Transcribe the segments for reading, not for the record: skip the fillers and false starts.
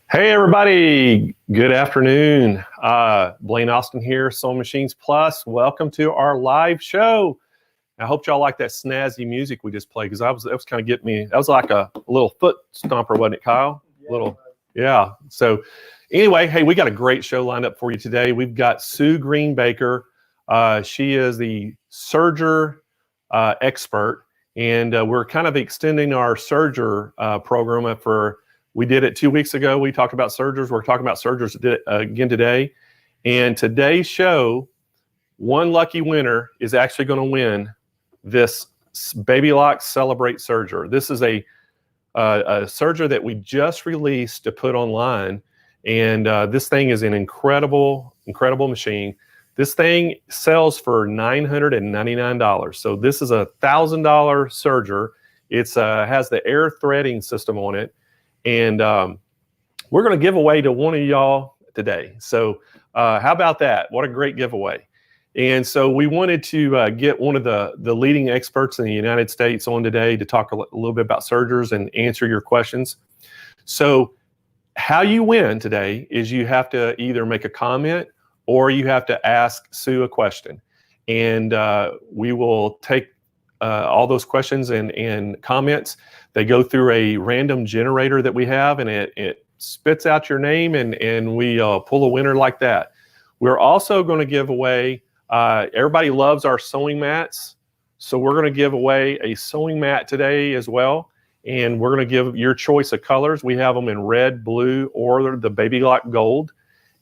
Hey everybody, good afternoon. Blaine Austin here, Sewing Machines Plus. Welcome to our live show. I hope y'all like that snazzy music we just played, because that was kind of getting me. That was like a little foot stomper, wasn't it, Kyle? Yeah. So anyway, hey, we got a great show lined up for you today. We've got Sue Green-Baker. She is the serger expert, and we're kind of extending our serger program for. We did it 2 weeks ago. We talked about sergers. We're talking about sergers again today. And today's show, one lucky winner is actually going to win this Baby Lock Celebrate serger. This is a serger that we just released to put online. And this thing is an incredible machine. This thing sells for $999. So this is a $1,000 serger. It has the air threading system on it. And we're going to give away to one of y'all today. So how about that? What a great giveaway. And so we wanted to get one of the leading experts in the United States on today to talk a little bit about sergers and answer your questions. So how you win today is you have to either make a comment or you have to ask Sue a question. And we will take all those questions and comments. They go through a random generator that we have, and it spits out your name, and we pull a winner like that. We're also going to give away, everybody loves our sewing mats, so we're going to give away a sewing mat today as well, and we're going to give your choice of colors. We have them in red, blue, or the Baby Lock Gold,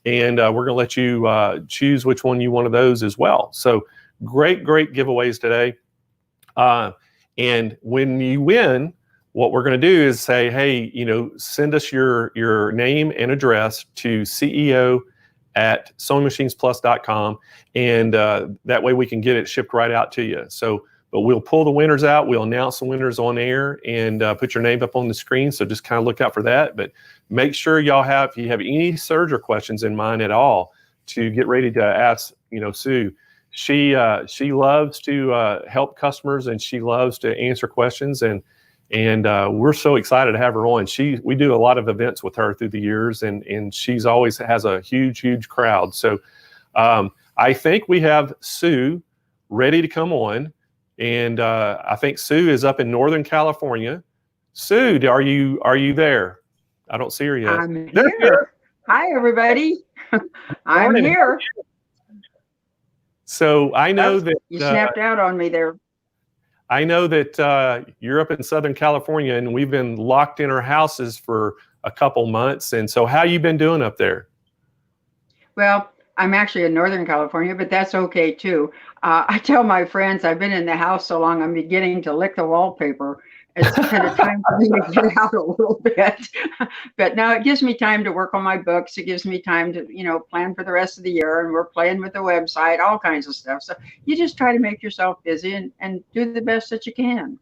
and we're going to let you choose which one you want of those as well. So great giveaways today. And when you win, what we're going to do is say, hey, send us your name and address to CEO@SewingMachinesPlus.com, and that way we can get it shipped right out to you. So, but we'll pull the winners out. We'll announce the winners on air and put your name up on the screen. So just kind of look out for that. But make sure y'all if you have any serger questions in mind at all, to get ready to ask, Sue. She loves to help customers, and she loves to answer questions, and we're so excited to have her on. We do a lot of events with her through the years, and she's always has a huge crowd. So I think we have Sue ready to come on, and I think Sue is up in Northern California. Sue, are you there? I don't see her yet. I'm here. Hi, everybody. I'm here. So I know that you snapped out on me there. I know that you're up in Southern California, and we've been locked in our houses for a couple months. And so how you been doing up there? Well, I'm actually in Northern California, but that's okay too. I tell my friends I've been in the house so long, I'm beginning to lick the wallpaper. It's kind of time for me to get out a little bit. But now it gives me time to work on my books. It gives me time to, plan for the rest of the year. And we're playing with the website, all kinds of stuff. So you just try to make yourself busy and do the best that you can.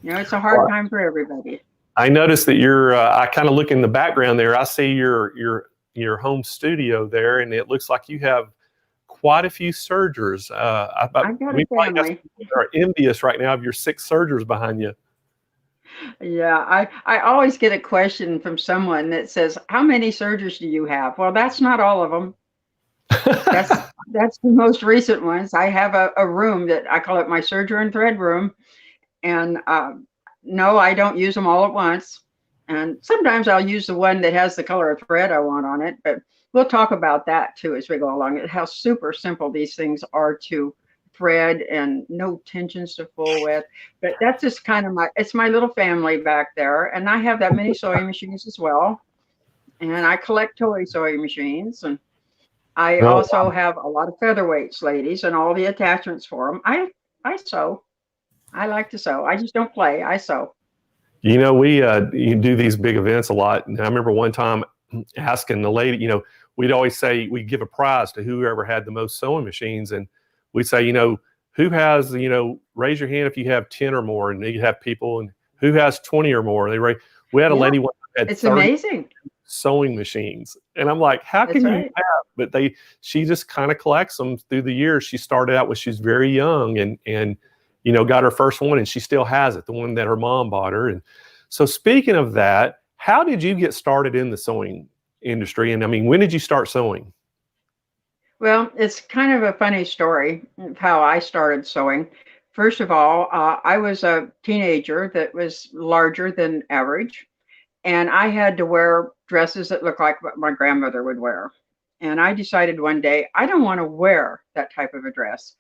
It's a hard time for everybody. I noticed that I kind of look in the background there. I see your home studio there, and it looks like you have quite a few sergers. I've got a family. Are envious right now of your 6 sergers behind you. Yeah, I always get a question from someone that says, how many sergers do you have? Well, that's not all of them. That's the most recent ones. I have a room that I call it my serger and thread room. And no, I don't use them all at once. And sometimes I'll use the one that has the color of thread I want on it. But we'll talk about that too as we go along. How super simple these things are to thread and no tensions to full width. But that's just kind of it's my little family back there. And I have that many sewing machines as well. And I collect toy sewing machines. And I also have a lot of featherweights, ladies, and all the attachments for them. I sew. I like to sew. I just don't play. I sew. We do these big events a lot. And I remember one time asking the lady, we'd always say we'd give a prize to whoever had the most sewing machines. And we'd say, who has, raise your hand if you have 10 or more, and you have people, and who has 20 or more. We had a lady one who had it's 30 amazing sewing machines, and I'm like, how can you have? But she just kind of collects them through the years. She started out when she was very young, and got her first one, and she still has it, the one that her mom bought her. And so, speaking of that, how did you get started in the sewing industry? And I mean, when did you start sewing? Well, it's kind of a funny story of how I started sewing. First of all, I was a teenager that was larger than average, and I had to wear dresses that looked like what my grandmother would wear. And I decided one day, I don't want to wear that type of a dress.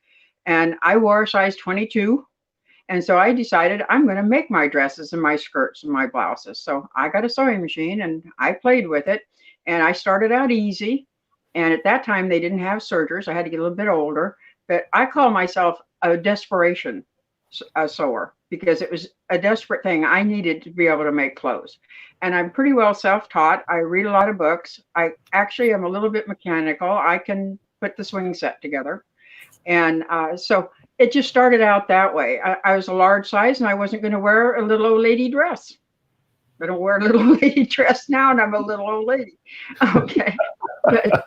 And I wore a size 22. And so I decided I'm going to make my dresses and my skirts and my blouses. So I got a sewing machine and I played with it. And I started out easy. And at that time, they didn't have sergers. I had to get a little bit older. But I call myself a desperation sewer because it was a desperate thing. I needed to be able to make clothes. And I'm pretty well self-taught. I read a lot of books. I actually am a little bit mechanical. I can put the swing set together. And so it just started out that way. I was a large size and I wasn't going to wear a little old lady dress. I don't wear a little old lady dress now and I'm a little old lady. Okay. But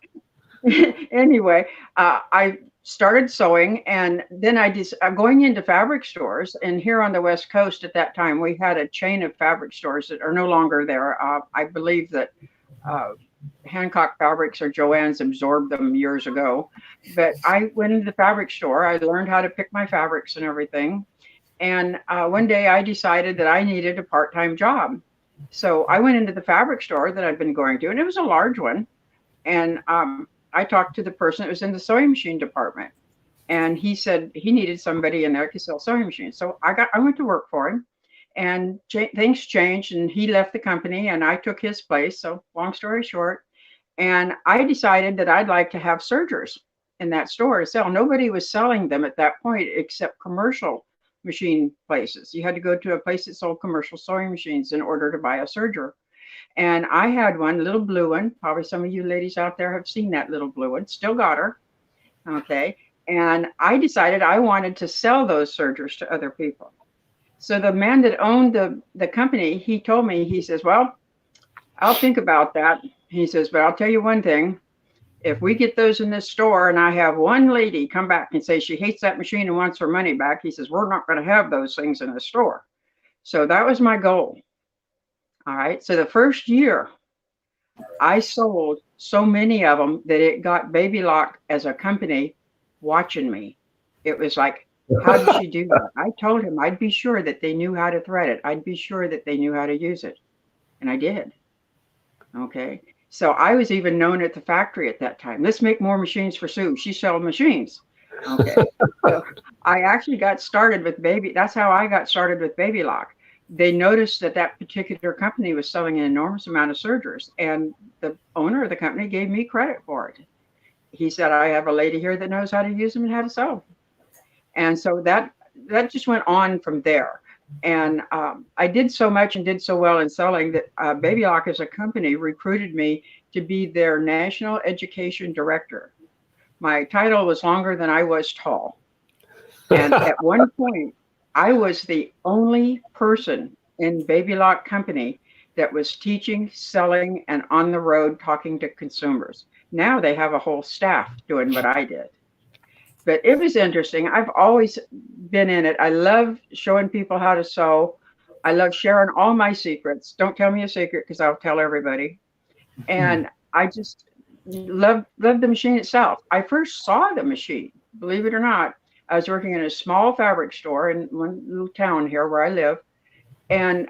anyway, I started sewing, and then I'm going into fabric stores. And here on the West Coast at that time, we had a chain of fabric stores that are no longer there. I believe that Hancock Fabrics or Joann's absorbed them years ago. But I went into the fabric store. I learned how to pick my fabrics and everything. And one day I decided that I needed a part-time job. So I went into the fabric store that I'd been going to, and it was a large one. And I talked to the person that was in the sewing machine department, and he said he needed somebody in there to sell sewing machines. So I went to work for him, and things changed, and he left the company, and I took his place. So long story short, and I decided that I'd like to have sergers in that store to sell. Nobody was selling them at that point except commercial machine places. You had to go to a place that sold commercial sewing machines in order to buy a serger. And I had one, little blue one. Probably some of you ladies out there have seen that little blue one. Still got her. Okay. And I decided I wanted to sell those sergers to other people. So the man that owned the company, he told me, he says, well, I'll think about that. He says, but I'll tell you one thing. If we get those in this store and I have one lady come back and say she hates that machine and wants her money back, he says, we're not going to have those things in the store. So that was my goal. All right. So the first year, I sold so many of them that it got Baby Lock as a company watching me. It was like, how did she do that? I told him I'd be sure that they knew how to thread it. I'd be sure that they knew how to use it. And I did. Okay. So I was even known at the factory at that time. Let's make more machines for Sue. She sells machines. Okay. So I actually got started with that's how I got started with Baby Lock. They noticed that that particular company was selling an enormous amount of sergers, and the owner of the company gave me credit for it. He said, I have a lady here that knows how to use them and how to sew. And so that just went on from there. And I did so much and did so well in selling that Baby Lock as a company recruited me to be their national education director. My title was longer than I was tall. And at one point, I was the only person in Baby Lock company that was teaching, selling, and on the road talking to consumers. Now they have a whole staff doing what I did. But it was interesting. I've always been in it. I love showing people how to sew. I love sharing all my secrets. Don't tell me a secret because I'll tell everybody. And I just love the machine itself. I first saw the machine, believe it or not. I was working in a small fabric store in one little town here where I live. And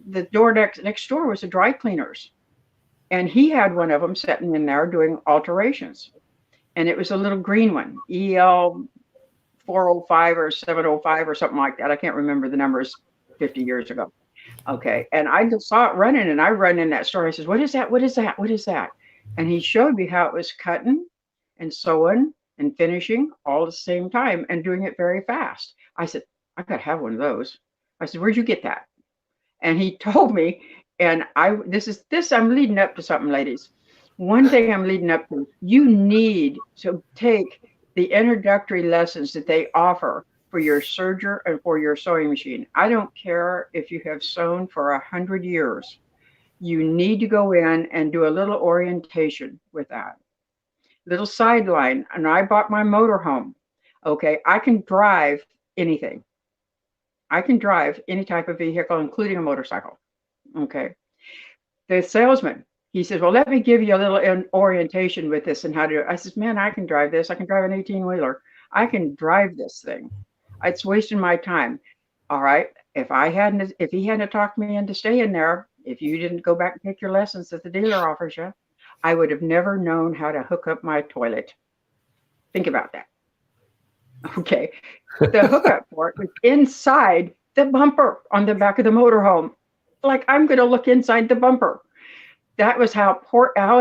the door next door was a dry cleaner's. And he had one of them sitting in there doing alterations. And it was a little green one, EL 405 or 705 or something like that. I can't remember the numbers 50 years ago. Okay. And I just saw it running, and I run in that store. I says, what is that? What is that? What is that? And he showed me how it was cutting and sewing and finishing all at the same time and doing it very fast. I said, I got to have one of those. I said, where'd you get that? And he told me, and I'm leading up to something, ladies. One thing I'm leading up to, you need to take the introductory lessons that they offer for your serger and for your sewing machine. I don't care if you have sewn for 100 years. You need to go in and do a little orientation with that. Little sideline. And I bought my motorhome. Okay, I can drive anything. I can drive any type of vehicle, including a motorcycle. Okay. The salesman, he says, well, let me give you a little orientation with this and how to do it. I says, man, I can drive this. I can drive an 18-wheeler. I can drive this thing. It's wasting my time. All right. If he hadn't talked me into staying there, if you didn't go back and take your lessons that the dealer offers you, I would have never known how to hook up my toilet. Think about that. Okay. The hookup port was inside the bumper on the back of the motorhome. Like, I'm going to look inside the bumper. That was how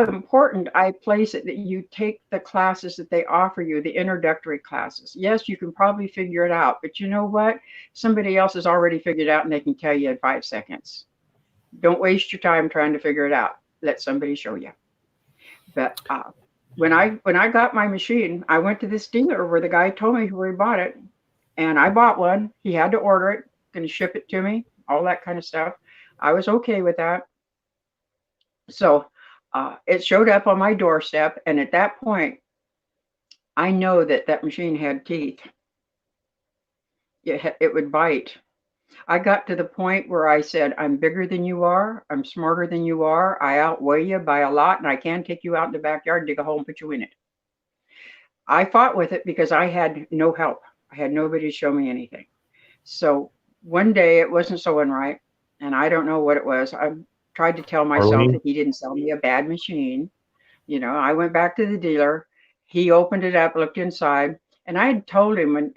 important I place it, that you take the classes that they offer you, the introductory classes. Yes, you can probably figure it out, but you know what? Somebody else has already figured it out and they can tell you in 5 seconds. Don't waste your time trying to figure it out. Let somebody show you. But when I got my machine, I went to this dealer where the guy told me where he bought it, and I bought one. He had to order it, going to ship it to me, all that kind of stuff. I was okay with that. So it showed up on my doorstep, and at that point, I know that that machine had teeth. It would bite. I got to the point where I said, I'm bigger than you are. I'm smarter than you are. I outweigh you by a lot, and I can take you out in the backyard, dig a hole, and put you in it. I fought with it because I had no help. I had nobody to show me anything. So one day it wasn't sewing right, and I don't know what it was. I tried to tell myself that he didn't sell me a bad machine. You know, I went back to the dealer. He opened it up, looked inside, and I had told him when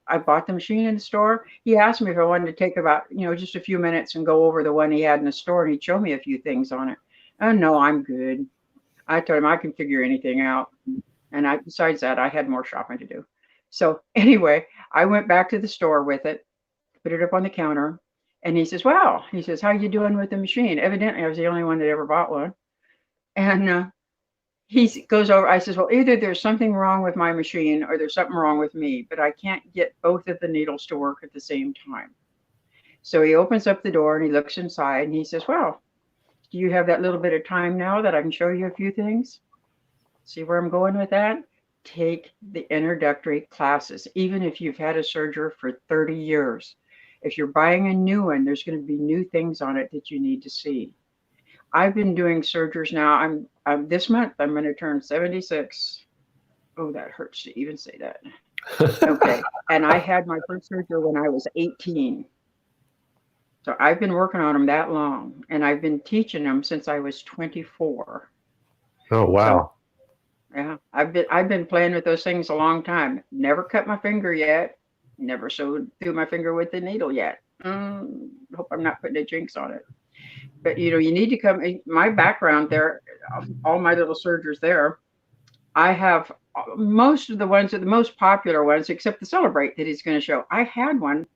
I bought the machine in the store, he asked me if I wanted to take about, just a few minutes and go over the one he had in the store, and he'd show me a few things on it. Oh, no, I'm good. I told him I can figure anything out. And besides that, I had more shopping to do. So anyway, I went back to the store with it, put it up on the counter, and he says, wow, he says, how you doing with the machine? Evidently, I was the only one that ever bought one. And he goes over, I says, well, either there's something wrong with my machine or there's something wrong with me, but I can't get both of the needles to work at the same time. So he opens up the door and he looks inside and he says, well, do you have that little bit of time now that I can show you a few things? See where I'm going with that? Take the introductory classes, even if you've had a serger for 30 years. If you're buying a new one, there's going to be new things on it that you need to see. I've been doing sergers now. I'm this month, I'm going to turn 76. Oh, that hurts to even say that. Okay. And I had my first serger when I was 18. So I've been working on them that long, and I've been teaching them since I was 24. Oh, wow. So, yeah, I've been playing with those things a long time. Never cut my finger yet. Never sewed through my finger with the needle yet. Hope I'm not putting a jinx on it. But you need to come. My background there, all my little sergers there, I have most of the ones, the most popular ones, except the Celebrate that he's going to show. I had one,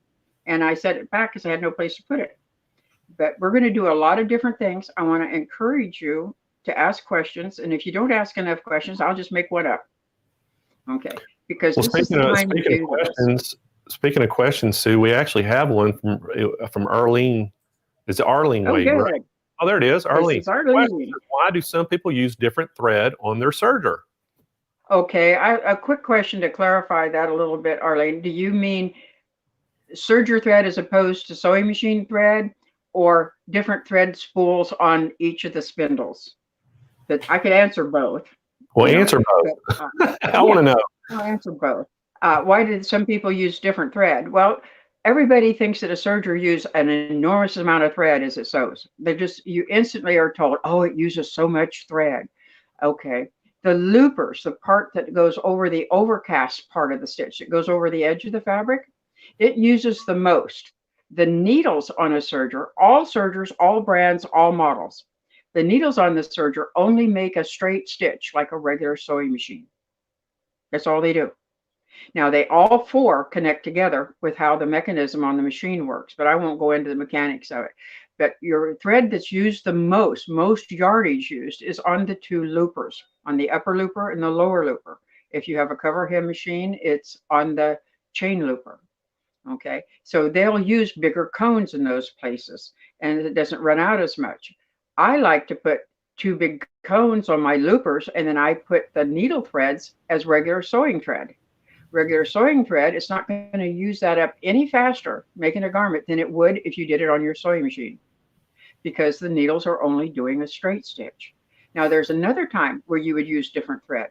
and I set it back because I had no place to put it. But we're going to do a lot of different things. I want to encourage you to ask questions, and if you don't ask enough questions, I'll just make one up. Okay, because speaking of questions, Sue, we actually have one from Arlene. Is it Arlene Wade? Right? Oh, there it is, Arlene. Arlene. Why do some people use different thread on their serger? Okay, a quick question to clarify that a little bit, Arlene. Do you mean serger thread as opposed to sewing machine thread, or different thread spools on each of the spindles? But I could answer both. Well, answer both. I want to know. I'll answer both. Why did some people use different thread? Well, everybody thinks that a serger uses an enormous amount of thread as it sews. You instantly are told, oh, it uses so much thread. Okay. The loopers, the part that goes over the overcast part of the stitch, it goes over the edge of the fabric, it uses the most. The needles on a serger, all sergers, all brands, all models, the needles on the serger only make a straight stitch like a regular sewing machine. That's all they do. Now, they all four connect together with how the mechanism on the machine works, but I won't go into the mechanics of it. But your thread that's used the most yardage used, is on the two loopers, on the upper looper and the lower looper. If you have a cover hem machine, it's on the chain looper. Okay, so they'll use bigger cones in those places and it doesn't run out as much. I like to put two big cones on my loopers and then I put the needle threads as regular sewing thread. Regular sewing thread, it's not going to use that up any faster making a garment than it would if you did it on your sewing machine, because the needles are only doing a straight stitch. Now there's another time where you would use different thread.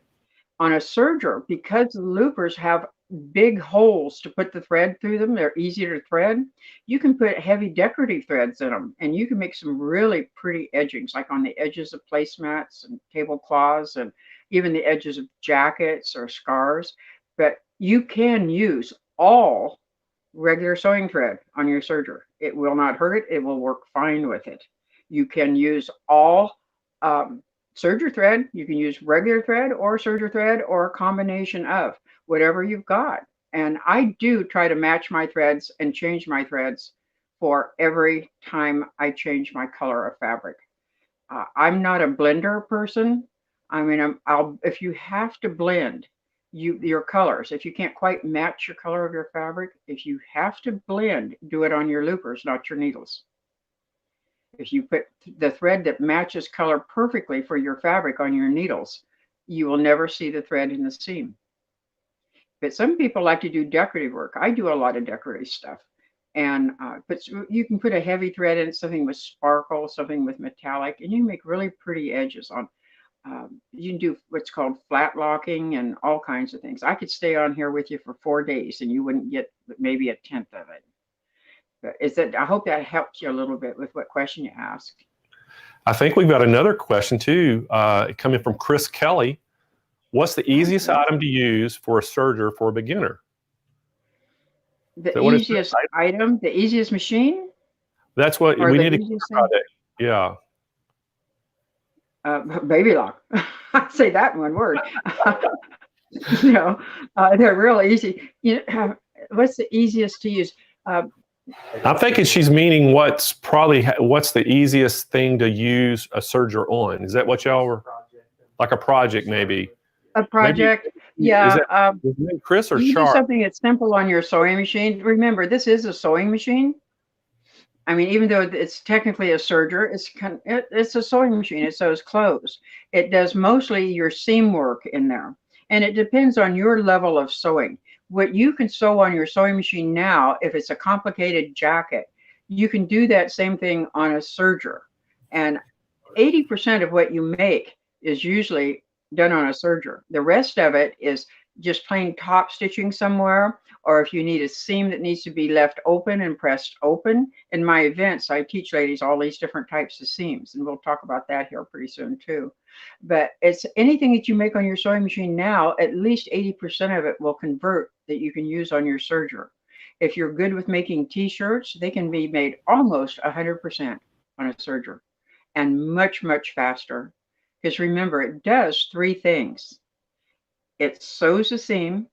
On a serger, because the loopers have big holes to put the thread through them, they're easier to thread, you can put heavy decorative threads in them and you can make some really pretty edgings, like on the edges of placemats and tablecloths and even the edges of jackets or scarves. But you can use all regular sewing thread on your serger. It will not hurt it. It will work fine with it. You can use all serger thread. You can use regular thread or serger thread or a combination of whatever you've got. And I do try to match my threads and change my threads for every time I change my color of fabric. I'm not a blender person. I mean, if you have to blend your colors, if you can't quite match your color of your fabric, if you have to blend, do it on your loopers, not your needles. If you put the thread that matches color perfectly for your fabric on your needles, you will never see the thread in the seam. But some people like to do decorative work. I do a lot of decorative stuff. And but you can put a heavy thread in, something with sparkle, something with metallic, and you can make really pretty edges on. You can do what's called flat locking and all kinds of things. I could stay on here with you for 4 days and you wouldn't get maybe a tenth of it. But I hope that helped you a little bit with what question you asked. I think we've got another question too, coming from Chris Kelly. What's the easiest item to use for a serger for a beginner? The easiest item, the easiest machine? That's what we need to clarify that. Yeah. Baby lock. I say that in one word. They're real easy. What's the easiest to use? I'm thinking she's meaning what's the easiest thing to use a serger on? Is that what y'all were, like a project maybe? A project, maybe, yeah. Chris or you Char? Do something that's simple on your sewing machine. Remember, this is a sewing machine. I mean, even though it's technically a serger, it's a sewing machine. It sews clothes. It does mostly your seam work in there. And it depends on your level of sewing. What you can sew on your sewing machine now, if it's a complicated jacket, you can do that same thing on a serger. And 80% of what you make is usually done on a serger. The rest of it is just plain top stitching somewhere, or if you need a seam that needs to be left open and pressed open. In my events, I teach ladies all these different types of seams, and we'll talk about that here pretty soon too. But it's anything that you make on your sewing machine now, at least 80% of it will convert that you can use on your serger. If you're good with making t-shirts, they can be made almost 100% on a serger, and much, much faster. Because remember, it does 3 things. It sews the seam,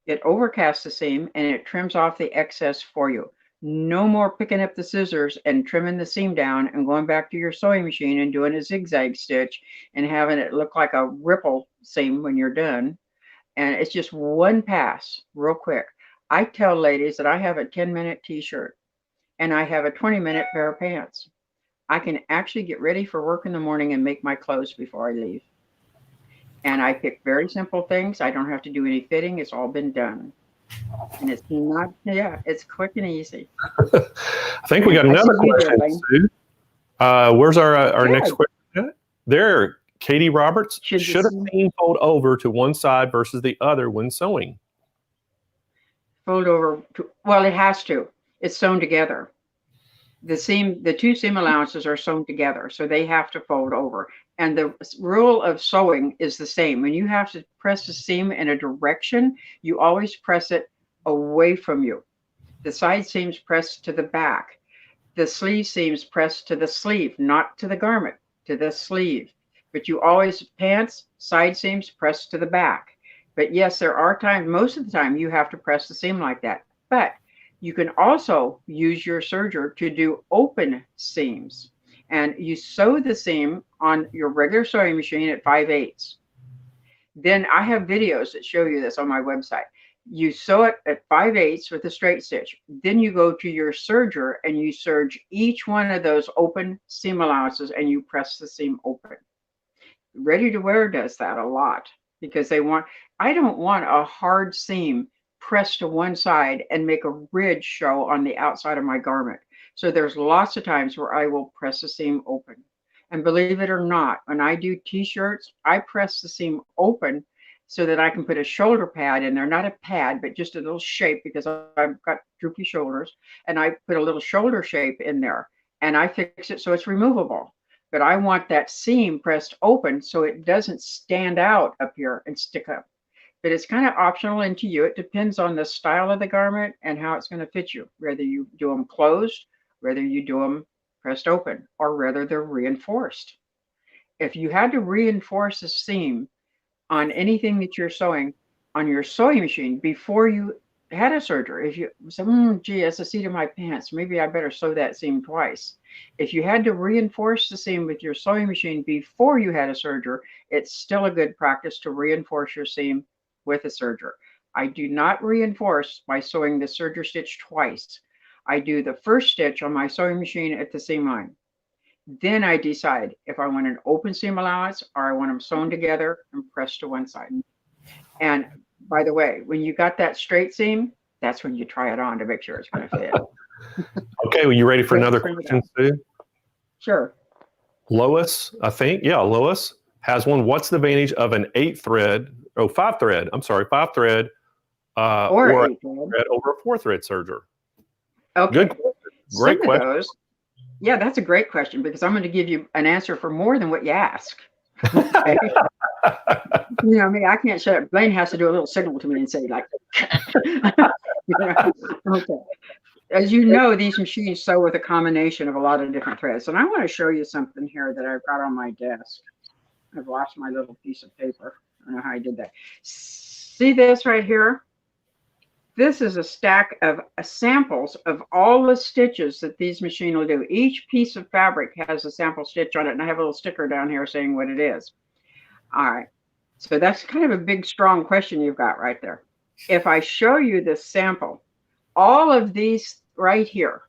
it overcasts the seam, and it trims off the excess for you. No more picking up the scissors and trimming the seam down and going back to your sewing machine and doing a zigzag stitch and having it look like a ripple seam when you're done. And it's just one pass, real quick. I tell ladies that I have a 10-minute t-shirt and I have a 20-minute pair of pants. I can actually get ready for work in the morning and make my clothes before I leave. And I pick very simple things. I don't have to do any fitting. It's all been done. And it's not, it's quick and easy. I think we got another question, Sue. Where's our next question? There, Katie Roberts. Should a seam fold over to one side versus the other when sewing? Fold over, well, it has to. It's sewn together. The 2 seam allowances are sewn together, so they have to fold over. And the rule of sewing is the same. When you have to press the seam in a direction, you always press it away from you. The side seams press to the back. The sleeve seams press to the sleeve, not to the garment, to the sleeve. But you always, pants, side seams press to the back. But yes, there are times, most of the time, you have to press the seam like that. But you can also use your serger to do open seams. And you sew the seam on your regular sewing machine at 5/8. Then I have videos that show you this on my website. You sew it at 5/8 with a straight stitch. Then you go to your serger and you serge each one of those open seam allowances and you press the seam open. Ready to wear does that a lot because I don't want a hard seam pressed to one side and make a ridge show on the outside of my garment. So there's lots of times where I will press the seam open. And believe it or not, when I do t-shirts, I press the seam open so that I can put a shoulder pad in there, not a pad, but just a little shape because I've got droopy shoulders. And I put a little shoulder shape in there and I fix it so it's removable. But I want that seam pressed open so it doesn't stand out up here and stick up. But it's kind of optional and to you. It depends on the style of the garment and how it's going to fit you, whether you do them closed, whether you do them pressed open, or whether they're reinforced. If you had to reinforce a seam on anything that you're sewing on your sewing machine before you had a serger, if you say, gee, that's the seat of my pants, maybe I better sew that seam twice. If you had to reinforce the seam with your sewing machine before you had a serger, it's still a good practice to reinforce your seam with a serger. I do not reinforce by sewing the serger stitch twice. I do the first stitch on my sewing machine at the seam line. Then I decide if I want an open seam allowance or I want them sewn together and pressed to one side. And by the way, when you got that straight seam, that's when you try it on to make sure it's going to fit. Okay, well, you ready for another question, Sue? Sure. Lois, I think. Yeah, Lois has one. What's the advantage of an 5-thread, or 5-thread or 8-thread over a 4-thread serger? Okay. Good. Great question. Yeah, that's a great question because I'm going to give you an answer for more than what you ask. Okay? You know me, I can't shut up. Blaine has to do a little signal to me and say like, okay. As you know, these machines sew with a combination of a lot of different threads. And I want to show you something here that I've got on my desk. I've lost my little piece of paper. I don't know how I did that. See this right here? This is a stack of samples of all the stitches that these machines will do. Each piece of fabric has a sample stitch on it, and I have a little sticker down here saying what it is. All right, so that's kind of a big, strong question you've got right there. If I show you this sample, all of these right here,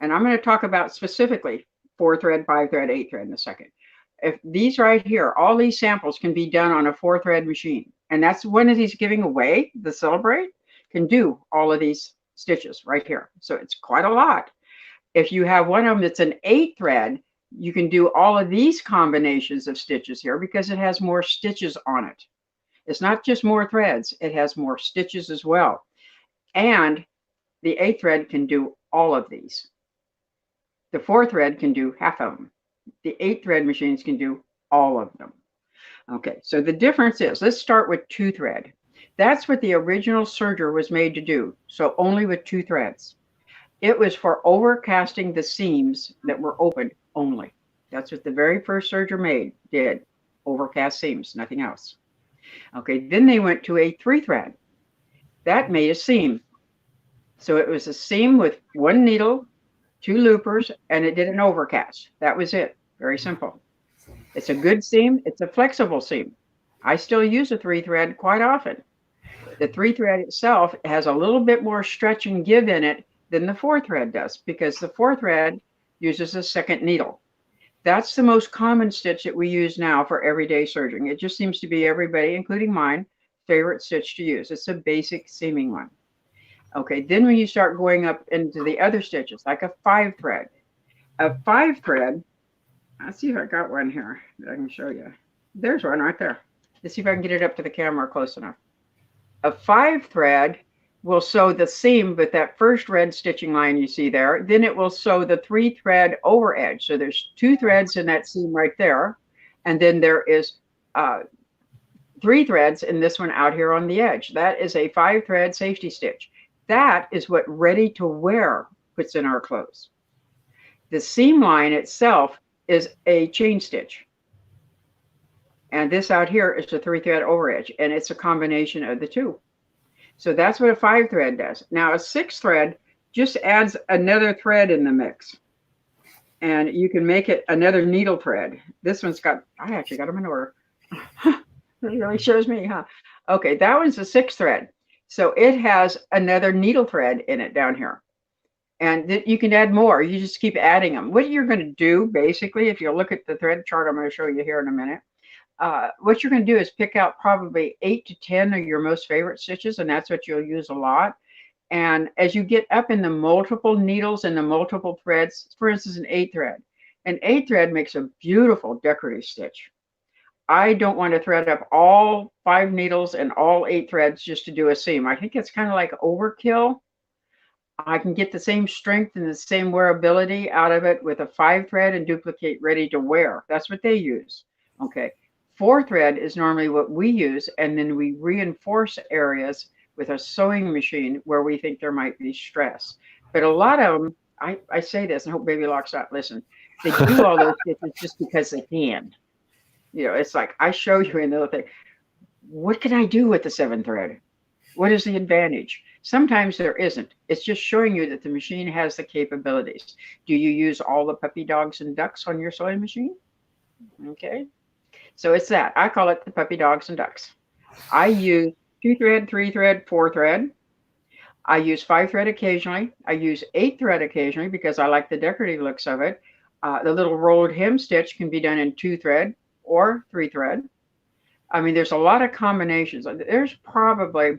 and I'm going to talk about specifically 4-thread, 5-thread, 8-thread in a second. If these right here, all these samples can be done on a 4-thread machine, and that's one of these giving away, the Celebrate, can do all of these stitches right here. So it's quite a lot. If you have one of them that's an 8-thread, you can do all of these combinations of stitches here because it has more stitches on it. It's not just more threads, it has more stitches as well. And the 8-thread can do all of these. The 4-thread can do half of them. The 8-thread machines can do all of them. Okay, so the difference is, let's start with 2-thread. That's what the original serger was made to do, so only with 2 threads. It was for overcasting the seams that were open only. That's what the very first serger did, overcast seams, nothing else. Okay, then they went to a 3-thread. That made a seam. So it was a seam with 1 needle, 2 loopers, and it did an overcast. That was it, very simple. It's a good seam, it's a flexible seam. I still use a 3-thread quite often. The 3-thread itself has a little bit more stretch and give in it than the 4-thread does because the 4-thread uses a second needle. That's the most common stitch that we use now for everyday serging. It just seems to be everybody, including mine, favorite stitch to use. It's a basic seaming one. Okay, then when you start going up into the other stitches, like a 5-thread. A 5-thread, let's see if I got one here that I can show you. There's one right there. Let's see if I can get it up to the camera close enough. A 5-thread will sew the seam with that first red stitching line you see there. Then it will sew the 3-thread over edge. So there's 2 threads in that seam right there. And then there is 3 threads in this one out here on the edge. That is a 5-thread safety stitch. That is what ready to wear puts in our clothes. The seam line itself is a chain stitch. And this out here is a 3-thread over edge, and it's a combination of the 2. So that's what a 5-thread does. Now a 6-thread just adds another thread in the mix. And you can make it another needle thread. This one's got, I actually got them in order. It really shows me, huh? Okay, that one's a 6 thread. So it has another needle thread in it down here. And you can add more. You just keep adding them. What you're going to do, basically, if you look at the thread chart I'm going to show you here in a minute, what you're going to do is pick out probably 8 to 10 of your most favorite stitches, and that's what you'll use a lot. And as you get up in the multiple needles and the multiple threads, for instance, an 8 thread makes a beautiful decorative stitch. I don't want to thread up all 5 needles and all 8 threads just to do a seam. I think it's kind of like overkill. I can get the same strength and the same wearability out of it with a 5 thread and duplicate ready to wear. That's what they use. Okay. 4 thread is normally what we use, and then we reinforce areas with a sewing machine where we think there might be stress. But a lot of them, I say this, and hope Baby Lock's not listening, they do all those stitches just because they can. You know, it's like I show you another thing. What can I do with the 7 thread? What is the advantage? Sometimes there isn't. It's just showing you that the machine has the capabilities. Do you use all the puppy dogs and ducks on your sewing machine? Okay. So it's that. I call it the puppy dogs and ducks. I use 2 thread, 3 thread, 4 thread. I use 5 thread occasionally. I use 8 thread occasionally because I like the decorative looks of it. The little rolled hem stitch can be done in 2 thread or 3 thread. I mean, there's a lot of combinations. There's probably,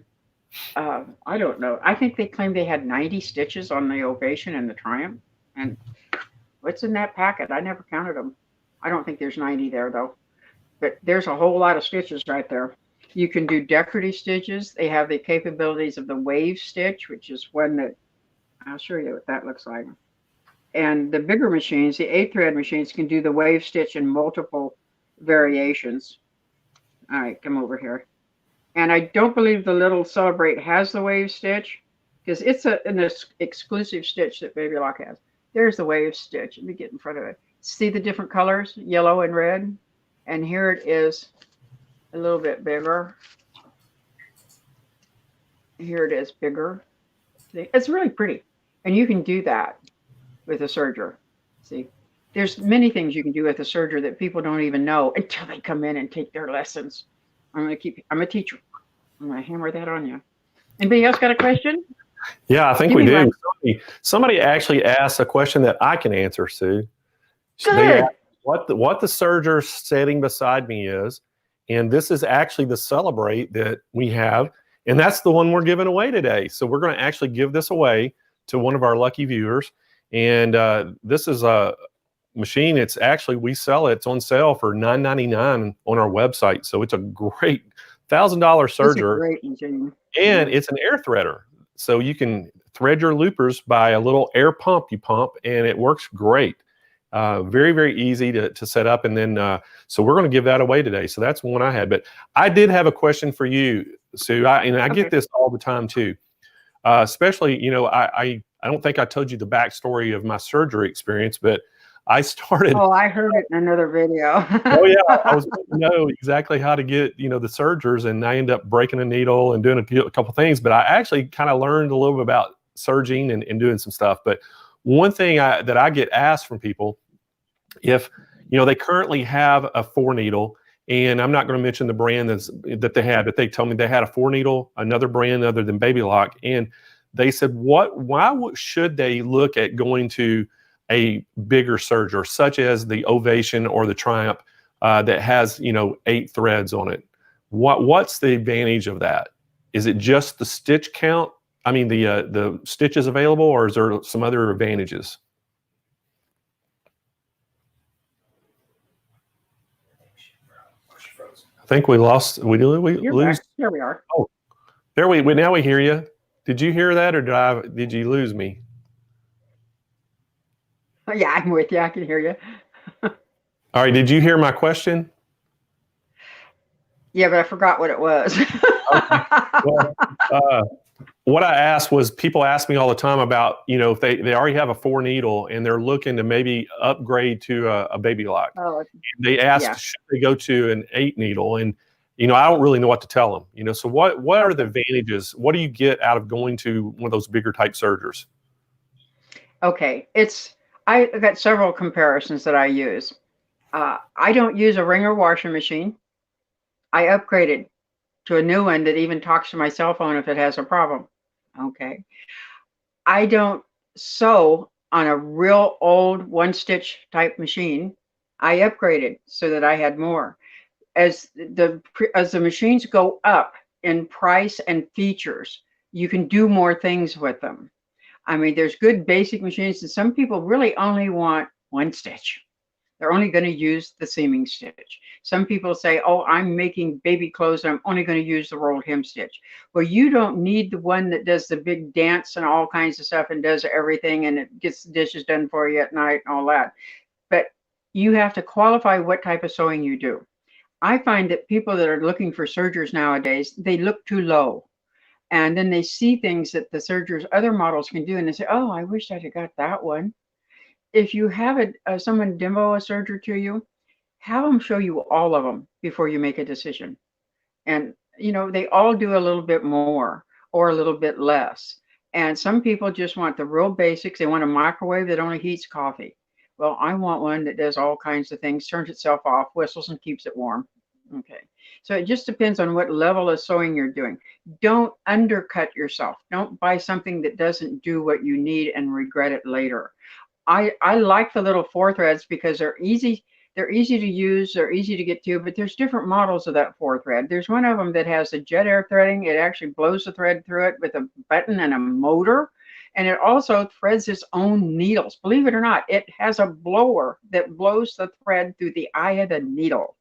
I don't know. I think they claimed they had 90 stitches on the Ovation and the Triumph. And what's in that packet? I never counted them. I don't think there's 90 there, though. But there's a whole lot of stitches right there. You can do decorative stitches. They have the capabilities of the wave stitch, which is one that I'll show you what that looks like. And the bigger machines, the 8 thread machines, can do the wave stitch in multiple variations. All right, come over here. And I don't believe the little Celebrate has the wave stitch because it's an exclusive stitch that Baby Lock has. There's the wave stitch. Let me get in front of it. See the different colors, yellow and red? And here it is a little bit bigger. Here it is bigger. See, it's really pretty. And you can do that with a serger. See, there's many things you can do with a serger that people don't even know until they come in and take their lessons. I'm a teacher. I'm going to hammer that on you. Anybody else got a question? Yeah, I think we do. Somebody actually asked a question that I can answer, Sue. They asked what the serger setting beside me is, and this is actually the Celebrate that we have, and that's the one we're giving away today. So we're going to actually give this away to one of our lucky viewers, and this is a machine. It's actually, we sell it. It's on sale for $9.99 on our website. So it's a great $1,000 serger. It's a great machine. And it's an air threader. So you can thread your loopers by a little air pump you pump, and it works great. Very, very easy to set up. And then, so we're going to give that away today. So that's one I had. But I did have a question for you, Sue. I get this all the time too. Especially, you know, I don't think I told you the backstory of my surgery experience, but I started. Oh, I heard it in another video. Oh yeah, I was going to know exactly how to get, you know, the sergers, and I ended up breaking a needle and doing a couple things. But I actually kind of learned a little bit about serging and doing some stuff. But one thing that I get asked from people, if you know they currently have a 4-needle, and I'm not going to mention the brand that they had, but they told me they had a 4-needle, another brand other than Baby Lock, and they said, why should they look at going to a bigger serger, such as the Ovation or the Triumph, that has, you know, 8 threads on it? What's the advantage of that? Is it just the stitch count? I mean, the stitches available, or is there some other advantages? I think we lost. We lose. Back. Here we are. Oh, there we now we hear you. Did you hear that, or did you lose me? Oh, yeah, I'm with you. I can hear you. All right. Did you hear my question? Yeah, but I forgot what it was. Okay. Well, what I asked was, people ask me all the time about, you know, if they already have a 4-needle and they're looking to maybe upgrade to a Baby Lock. Oh, they ask, should they go to an 8-needle? And, you know, I don't really know what to tell them. You know, so what are the advantages? What do you get out of going to one of those bigger type sergers? Okay, I've got several comparisons that I use. I don't use a wringer washing machine. I upgraded to a new one that even talks to my cell phone if it has a problem. Okay. I don't sew on a real old one stitch type machine. I upgraded so that I had more. As the machines go up in price and features, you can do more things with them. I mean, there's good basic machines, and some people really only want one stitch. They're only going to use the seaming stitch. Some people say, oh, I'm making baby clothes and I'm only going to use the rolled hem stitch. Well, you don't need the one that does the big dance and all kinds of stuff and does everything and it gets the dishes done for you at night and all that. But you have to qualify what type of sewing you do. I find that people that are looking for sergers nowadays, they look too low. And then they see things that the sergers, other models can do, and they say, oh, I wish I'd have got that one. If you have someone demo a serger to you, have them show you all of them before you make a decision. And, you know, they all do a little bit more or a little bit less. And some people just want the real basics. They want a microwave that only heats coffee. Well, I want one that does all kinds of things, turns itself off, whistles, and keeps it warm. Okay. So it just depends on what level of sewing you're doing. Don't undercut yourself. Don't buy something that doesn't do what you need and regret it later. I like the little 4 threads because they're easy to use, they're easy to get to, but there's different models of that 4 thread. There's one of them that has a jet air threading. It actually blows the thread through it with a button and a motor. And it also threads its own needles. Believe it or not, it has a blower that blows the thread through the eye of the needle.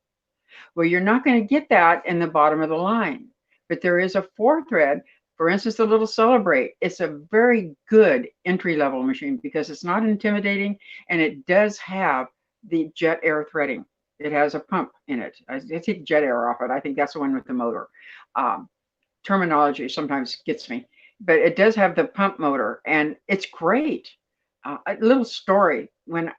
Well, you're not going to get that in the bottom of the line, but there is a 4 thread. For instance, the little Celebrate. It's a very good entry-level machine because it's not intimidating and it does have the jet air threading. It has a pump in it. I take jet air off it. I think that's the one with the motor. Terminology sometimes gets me, but it does have the pump motor and it's great. A little story. When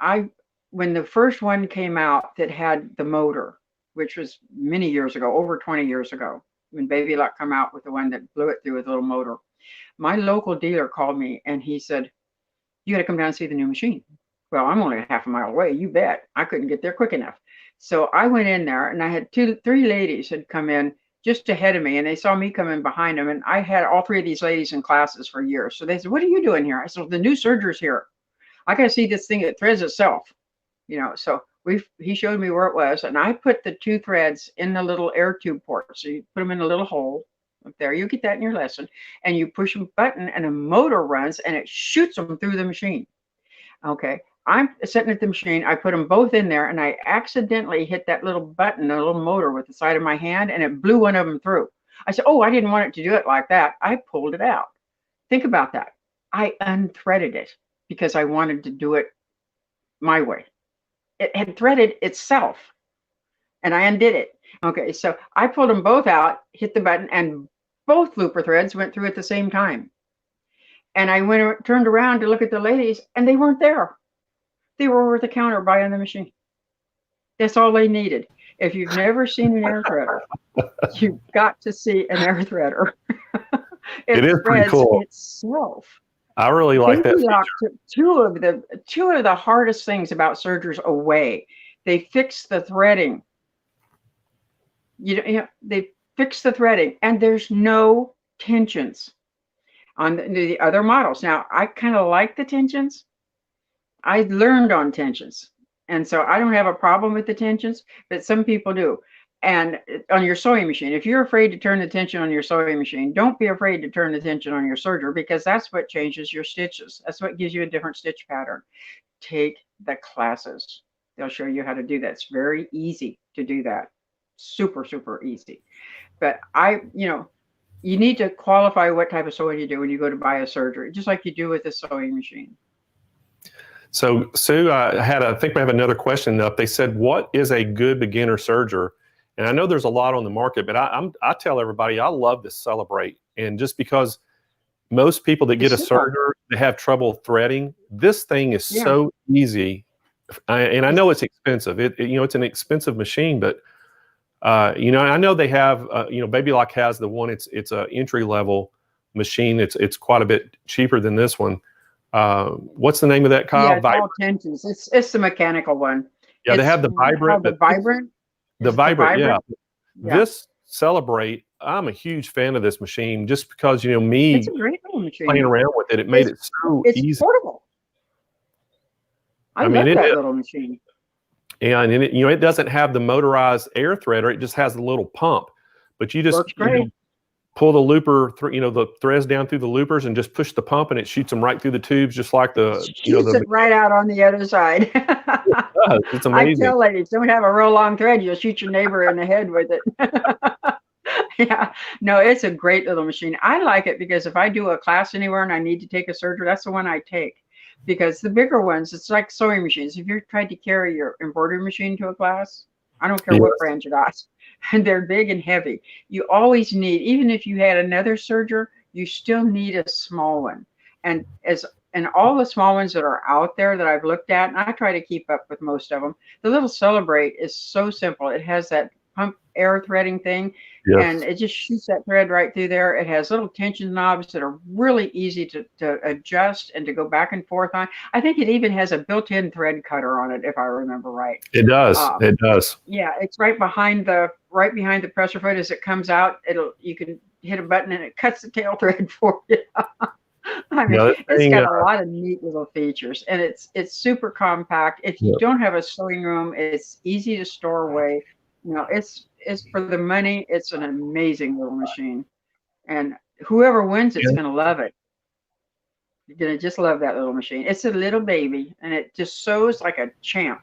the first one came out that had the motor, which was many years ago, over 20 years ago, when Baby Lock come out with the one that blew it through with a little motor, my local dealer called me and he said, you got to come down and see the new machine. Well, I'm only a half a mile away. You bet. I couldn't get there quick enough. So I went in there and I had 3 ladies had come in just ahead of me and they saw me coming behind them. And I had all 3 of these ladies in classes for years. So they said, what are you doing here? I said, well, the new serger's here. I got to see this thing that threads itself, you know. So he showed me where it was, and I put the 2 threads in the little air tube port. So you put them in a little hole up there. You get that in your lesson, and you push a button, and a motor runs, and it shoots them through the machine. Okay, I'm sitting at the machine. I put them both in there, and I accidentally hit that little button, a little motor with the side of my hand, and it blew one of them through. I said, oh, I didn't want it to do it like that. I pulled it out. Think about that. I unthreaded it because I wanted to do it my way. It had threaded itself and I undid it. Okay, so I pulled them both out, hit the button, and both looper threads went through at the same time. And I turned around to look at the ladies and they weren't there. They were over the counter buying the machine. That's all they needed. If you've never seen an air threader, you've got to see an air threader. It is pretty cool. Itself. I really like that feature. Took two of the hardest things about sergers away. They fix the threading. They fix the threading, and there's no tensions on the other models. Now, I kind of like the tensions. I learned on tensions, and so I don't have a problem with the tensions, but some people do. And on your sewing machine, if you're afraid to turn the tension on your sewing machine, don't be afraid to turn the tension on your serger, because that's what changes your stitches. That's what gives you a different stitch pattern. Take the classes. They'll show you how to do that. It's very easy to do that. Super, super easy. But you need to qualify what type of sewing you do when you go to buy a serger, just like you do with a sewing machine. So Sue, I think we have another question up. They said, what is a good beginner serger? And I know there's a lot on the market, but I tell everybody I love to Celebrate. And just because most people that get a serger, they have trouble threading, this thing is so easy. And I know it's expensive. It's an expensive machine, but I know they have, Baby Lock has the one. It's a entry level machine. It's quite a bit cheaper than this one. What's the name of that, Kyle? Yeah, it's all tensions. It's the mechanical one. Yeah, they have the Vibrant. The Vibrant. The Vibrant, yeah. this Celebrate, I'm a huge fan of this machine just because, it's me a great little machine. playing around with it, it made it so It's easy. portable. I love that little machine. And it doesn't have the motorized air threader. It just has a little pump, but you just Works great. pull the looper through, the threads down through the loopers and just push the pump and it shoots them right through the tubes, just like Shoots it right out on the other side. It's amazing. I tell ladies, don't have a real long thread. You'll shoot your neighbor in the head with it. Yeah, no, it's a great little machine. I like it because if I do a class anywhere and I need to take a serger, that's the one I take. Because the bigger ones, it's like sewing machines. If you're trying to carry your embroidery machine to a class, I don't care what brand you got, and they're big and heavy. You always need, even if you had another serger, you still need a small one. And all the small ones that are out there that I've looked at, and I try to keep up with most of them, the little Celebrate is so simple. It has that pump air threading thing, and it just shoots that thread right through there. It has little tension knobs that are really easy to adjust and to go back and forth on. I think it even has a built-in thread cutter on it, if I remember right. It does. It does. Yeah, it's right behind the presser foot. As it comes out, you can hit a button and it cuts the tail thread for you. I mean, it's got a lot of neat little features, and it's super compact. If you don't have a sewing room, it's easy to store away. It's for the money. It's an amazing little machine, and whoever wins it's going to love it. You're going to just love that little machine. It's a little baby, and it just sews like a champ.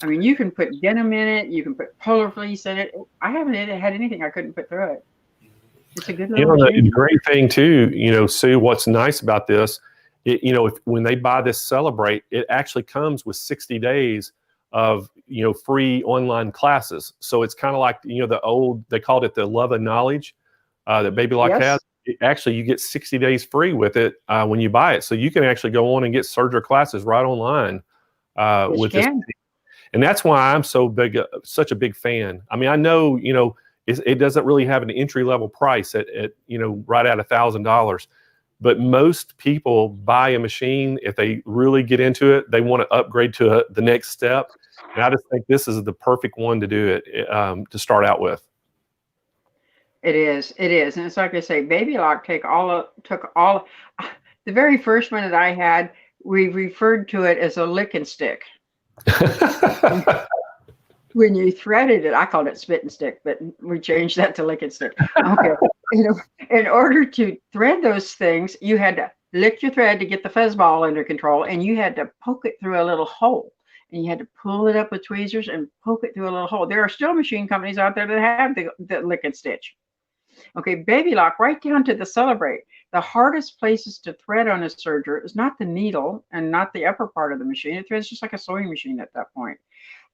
I mean, you can put denim in it. You can put polar fleece in it. I haven't had anything I couldn't put through it. It's a good little machine. The great thing too, Sue, what's nice about this, when they buy this Celebrate, it actually comes with 60 days of free online classes. So it's kind of like they called it the Love of Knowledge that Baby Lock has. Actually, you get 60 days free with it when you buy it. So you can actually go on and get serger classes right online with this. And that's why I'm such a big fan. I mean, I know it doesn't really have an entry level price at right at $1,000. But most people buy a machine, if they really get into it, they want to upgrade to the next step. And I just think this is the perfect one to do it, to start out with. It is. And it's like I say, Baby Lock took all, the very first one that I had, we referred to it as a lick and stick. When you threaded it, I called it spit and stick, but we changed that to lick and stick. Okay. In order to thread those things, you had to lick your thread to get the fuzzball under control, and you had to poke it through a little hole. And you had to pull it up with tweezers and poke it through a little hole. There are still machine companies out there that have the lick and stitch. Okay, Baby Lock, right down to the Celebrate. The hardest places to thread on a serger is not the needle and not the upper part of the machine. It threads just like a sewing machine at that point.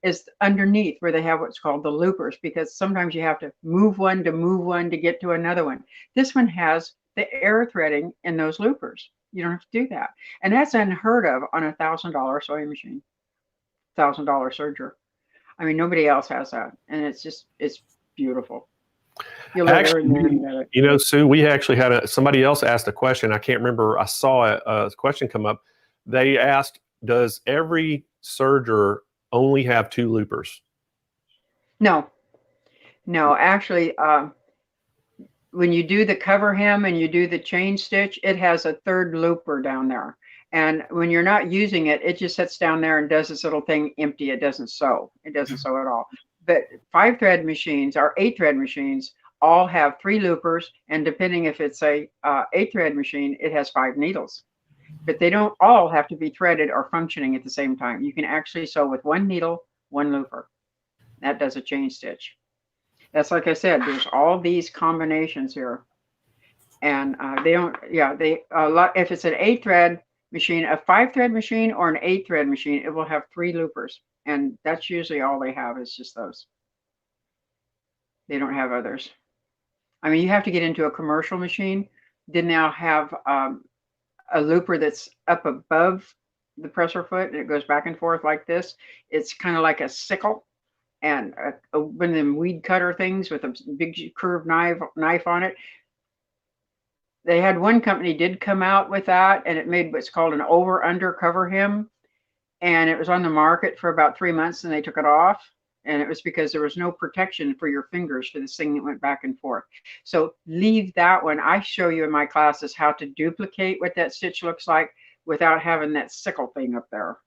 Is underneath where they have what's called the loopers, because sometimes you have to move one to get to another one. This one has the air threading in those loopers. You don't have to do that. And that's unheard of on a $1,000 sewing machine, $1,000 serger. I mean, nobody else has that. And it's beautiful. Actually, Sue, we actually had somebody else asked a question. I can't remember. I saw a question come up. They asked, does every serger only have 2 loopers? No, actually, when you do the cover hem and you do the chain stitch, it has a 3rd looper down there. And when you're not using it, it just sits down there and does this little thing empty. It doesn't sew. It doesn't sew at all. But 5-thread machines or 8-thread machines all have 3 loopers. And depending if it's a 8-thread machine, it has 5 needles. But they don't all have to be threaded or functioning at the same time. You can actually sew with 1 needle, 1 looper. That does a chain stitch. That's like I said, there's all these combinations here. And if it's an 8-thread machine, a 5-thread machine or an 8-thread machine, it will have 3 loopers. And that's usually all they have is just those. They don't have others. I mean, you have to get into a commercial machine. They now have a looper that's up above the presser foot, and it goes back and forth like this. It's kind of like a sickle and one of them weed cutter things with a big curved knife on it. They had one company did come out with that, and it made what's called an over-under cover hem, and it was on the market for about 3 months, and they took it off. And it was because there was no protection for your fingers for this thing that went back and forth. So leave that one. I show you in my classes how to duplicate what that stitch looks like without having that sickle thing up there.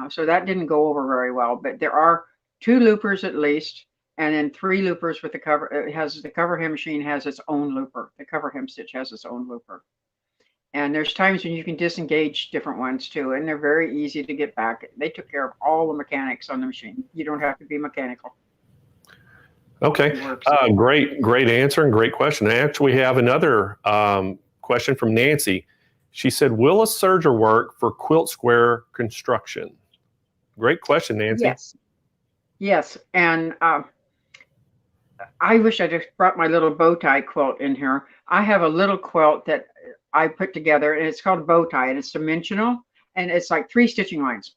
So that didn't go over very well, but there are 2 loopers at least, and then 3 loopers with the cover. It has the cover hem machine has its own looper. The cover hem stitch has its own looper. And there's times when you can disengage different ones too, and they're very easy to get back. They took care of all the mechanics on the machine. You don't have to be mechanical. Okay, great answer and great question. I actually have another question from Nancy. She said, will a serger work for quilt square construction? Great question, Nancy. Yes. And I wish I just brought my little bow tie quilt in here. I have a little quilt that I put together, and it's called a bow tie, and it's dimensional, and it's like 3 stitching lines.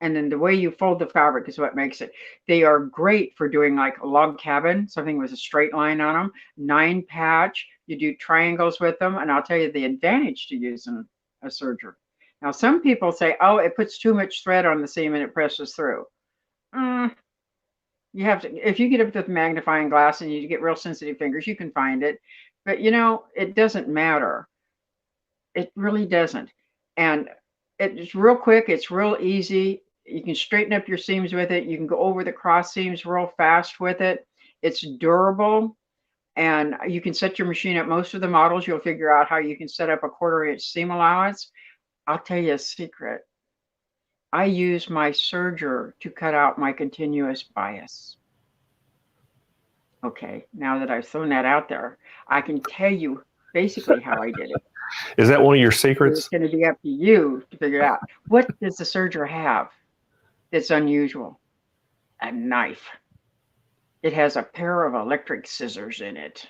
And then the way you fold the fabric is what makes it. They are great for doing like a log cabin, something with a straight line on them, 9 patch. You do triangles with them, and I'll tell you the advantage to using a serger. Now, some people say, oh, it puts too much thread on the seam and it presses through. You have to, if you get up with magnifying glass and you get real sensitive fingers, you can find it. But you know, it doesn't matter. It really doesn't. And it's real quick. It's real easy. You can straighten up your seams with it. You can go over the cross seams real fast with it. It's durable. And you can set your machine up. Most of the models, you'll figure out how you can set up a 1/4 inch seam allowance. I'll tell you a secret. I use my serger to cut out my continuous bias. Okay, now that I've thrown that out there, I can tell you basically how I did it. Is that one of your secrets? It's going to be up to you to figure it out. What does the serger have that's unusual? A knife. It has a pair of electric scissors in it.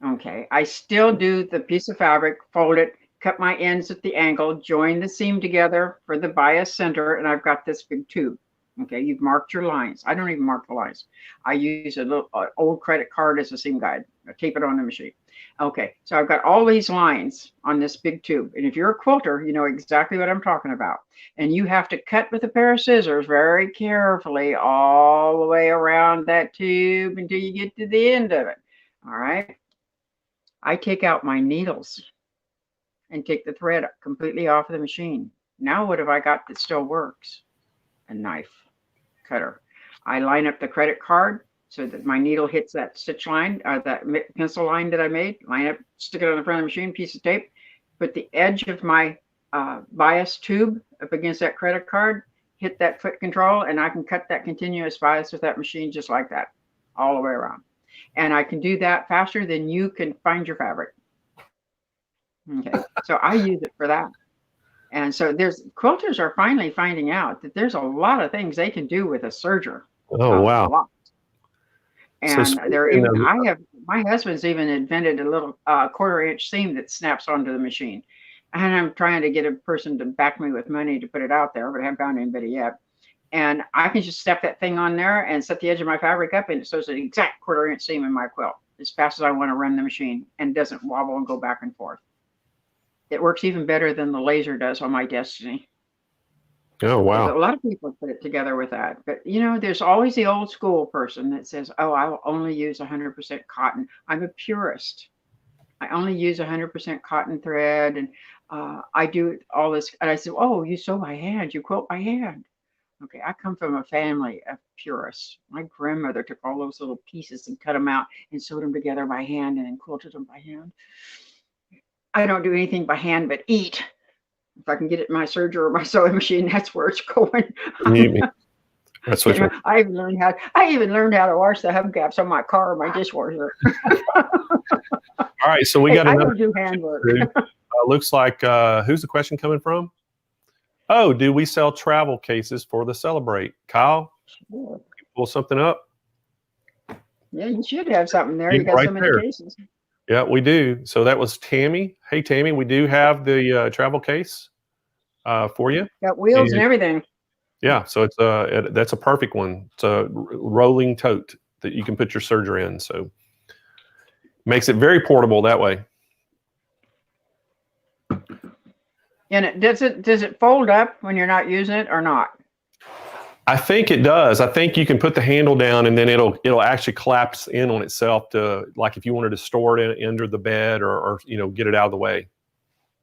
Okay, I still do the piece of fabric, fold it, cut my ends at the angle, join the seam together for the bias center, and I've got this big tube. Okay, you've marked your lines. I don't even mark the lines. I use a little old credit card as a seam guide. I tape it on the machine. Okay, so I've got all these lines on this big tube. And if you're a quilter, you know exactly what I'm talking about. And you have to cut with a pair of scissors very carefully all the way around that tube until you get to the end of it. All right. I take out my needles and take the thread completely off of the machine. Now what have I got that still works? A knife cutter. I line up the credit card so that my needle hits that stitch line, that pencil line that I made, line up, stick it on the front of the machine, piece of tape, put the edge of my bias tube up against that credit card, hit that foot control, and I can cut that continuous bias with that machine just like that, all the way around. And I can do that faster than you can find your fabric. Okay, so I use it for that. And so quilters are finally finding out that there's a lot of things they can do with a serger. Oh, wow. A lot. And my husband's even invented a little 1/4 inch seam that snaps onto the machine. And I'm trying to get a person to back me with money to put it out there, but I haven't found anybody yet. And I can just step that thing on there and set the edge of my fabric up, and it shows an exact 1/4 inch seam in my quilt as fast as I want to run the machine, and doesn't wobble and go back and forth. It works even better than the laser does on my Destiny. Oh, wow. A lot of people put it together with that. But, you know, there's always the old school person that says, oh, I will only use 100% cotton. I'm a purist. I only use 100% cotton thread, and I do all this. And I said, oh, you sew by hand. You quilt by hand. Okay, I come from a family of purists. My grandmother took all those little pieces and cut them out and sewed them together by hand and then quilted them by hand. I don't do anything by hand but eat. If I can get it in my serger or my sewing machine, that's where it's going. That's what I even learned how to wash the hubcaps on my car or my dishwasher. All right, so we got another. I don't do handwork. Looks like who's the question coming from? Oh, do we sell travel cases for the Celebrate? Kyle, sure. Pull something up. Yeah, you should have something there. You got right so many there. cases. Yeah, we do. So that was Tammy. Hey, Tammy, we do have the travel case for you. Got wheels and everything. Yeah, so it's that's a perfect one. It's a rolling tote that you can put your serger in. So makes it very portable that way. And does it fold up when you're not using it or not? I think it does. I think you can put the handle down and then it'll actually collapse in on itself to, like, if you wanted to store it under the bed or get it out of the way.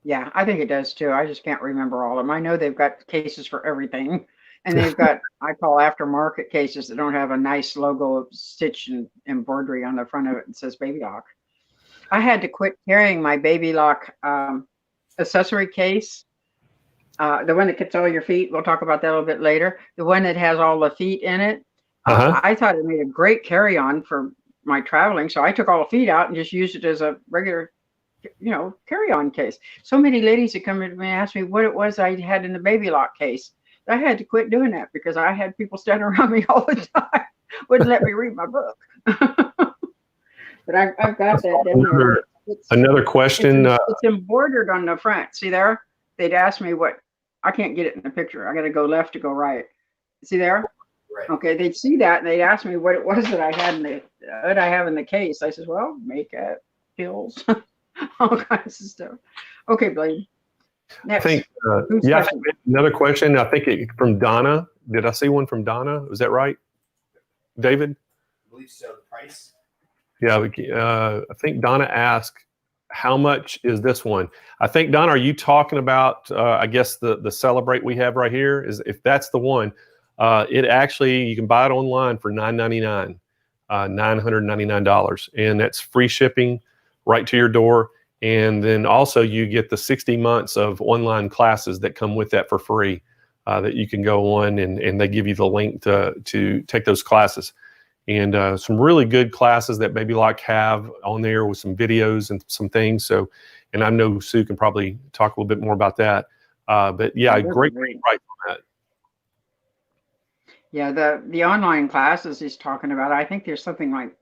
Yeah, I think it does too. I just can't remember all of them. I know they've got cases for everything, and they've got, I call aftermarket cases that don't have a nice logo of stitch and embroidery on the front of it that says Baby Lock. I had to quit carrying my Baby Lock accessory case. The one that gets all your feet. We'll talk about that a little bit later. The one that has all the feet in it. I thought it made a great carry-on for my traveling. So I took all the feet out and just used it as a regular, carry-on case. So many ladies that come to me and ask me what it was I had in the Baby Lock case. I had to quit doing that because I had people standing around me all the time. Wouldn't let me read my book. But I've got that. Another question. It's embroidered on the front. See there? They'd ask me what. I can't get it in the picture. I got to go left to go right. See there? Right. Okay, they'd see that and they'd ask me what it was that I had what I have in the case. I says, well, makeup, pills, all kinds of stuff. Okay, Blaine. Next. I think, another question. I think from Donna. Did I see one from Donna? Was that right, David? I believe so. The price? Yeah, I think Donna asked, how much is this one? I think, Donna, are you talking about, I guess, the Celebrate we have right here? If that's the one, it actually, you can buy it online for $9.99, $999. And that's free shipping right to your door. And then also you get the 60 months of online classes that come with that for free, that you can go on and they give you the link to take those classes. And some really good classes that Baby Lock have on there with some videos and some things. So, and I know Sue can probably talk a little bit more about that. But yeah, great price on that. Yeah, the online classes he's talking about, I think there's something like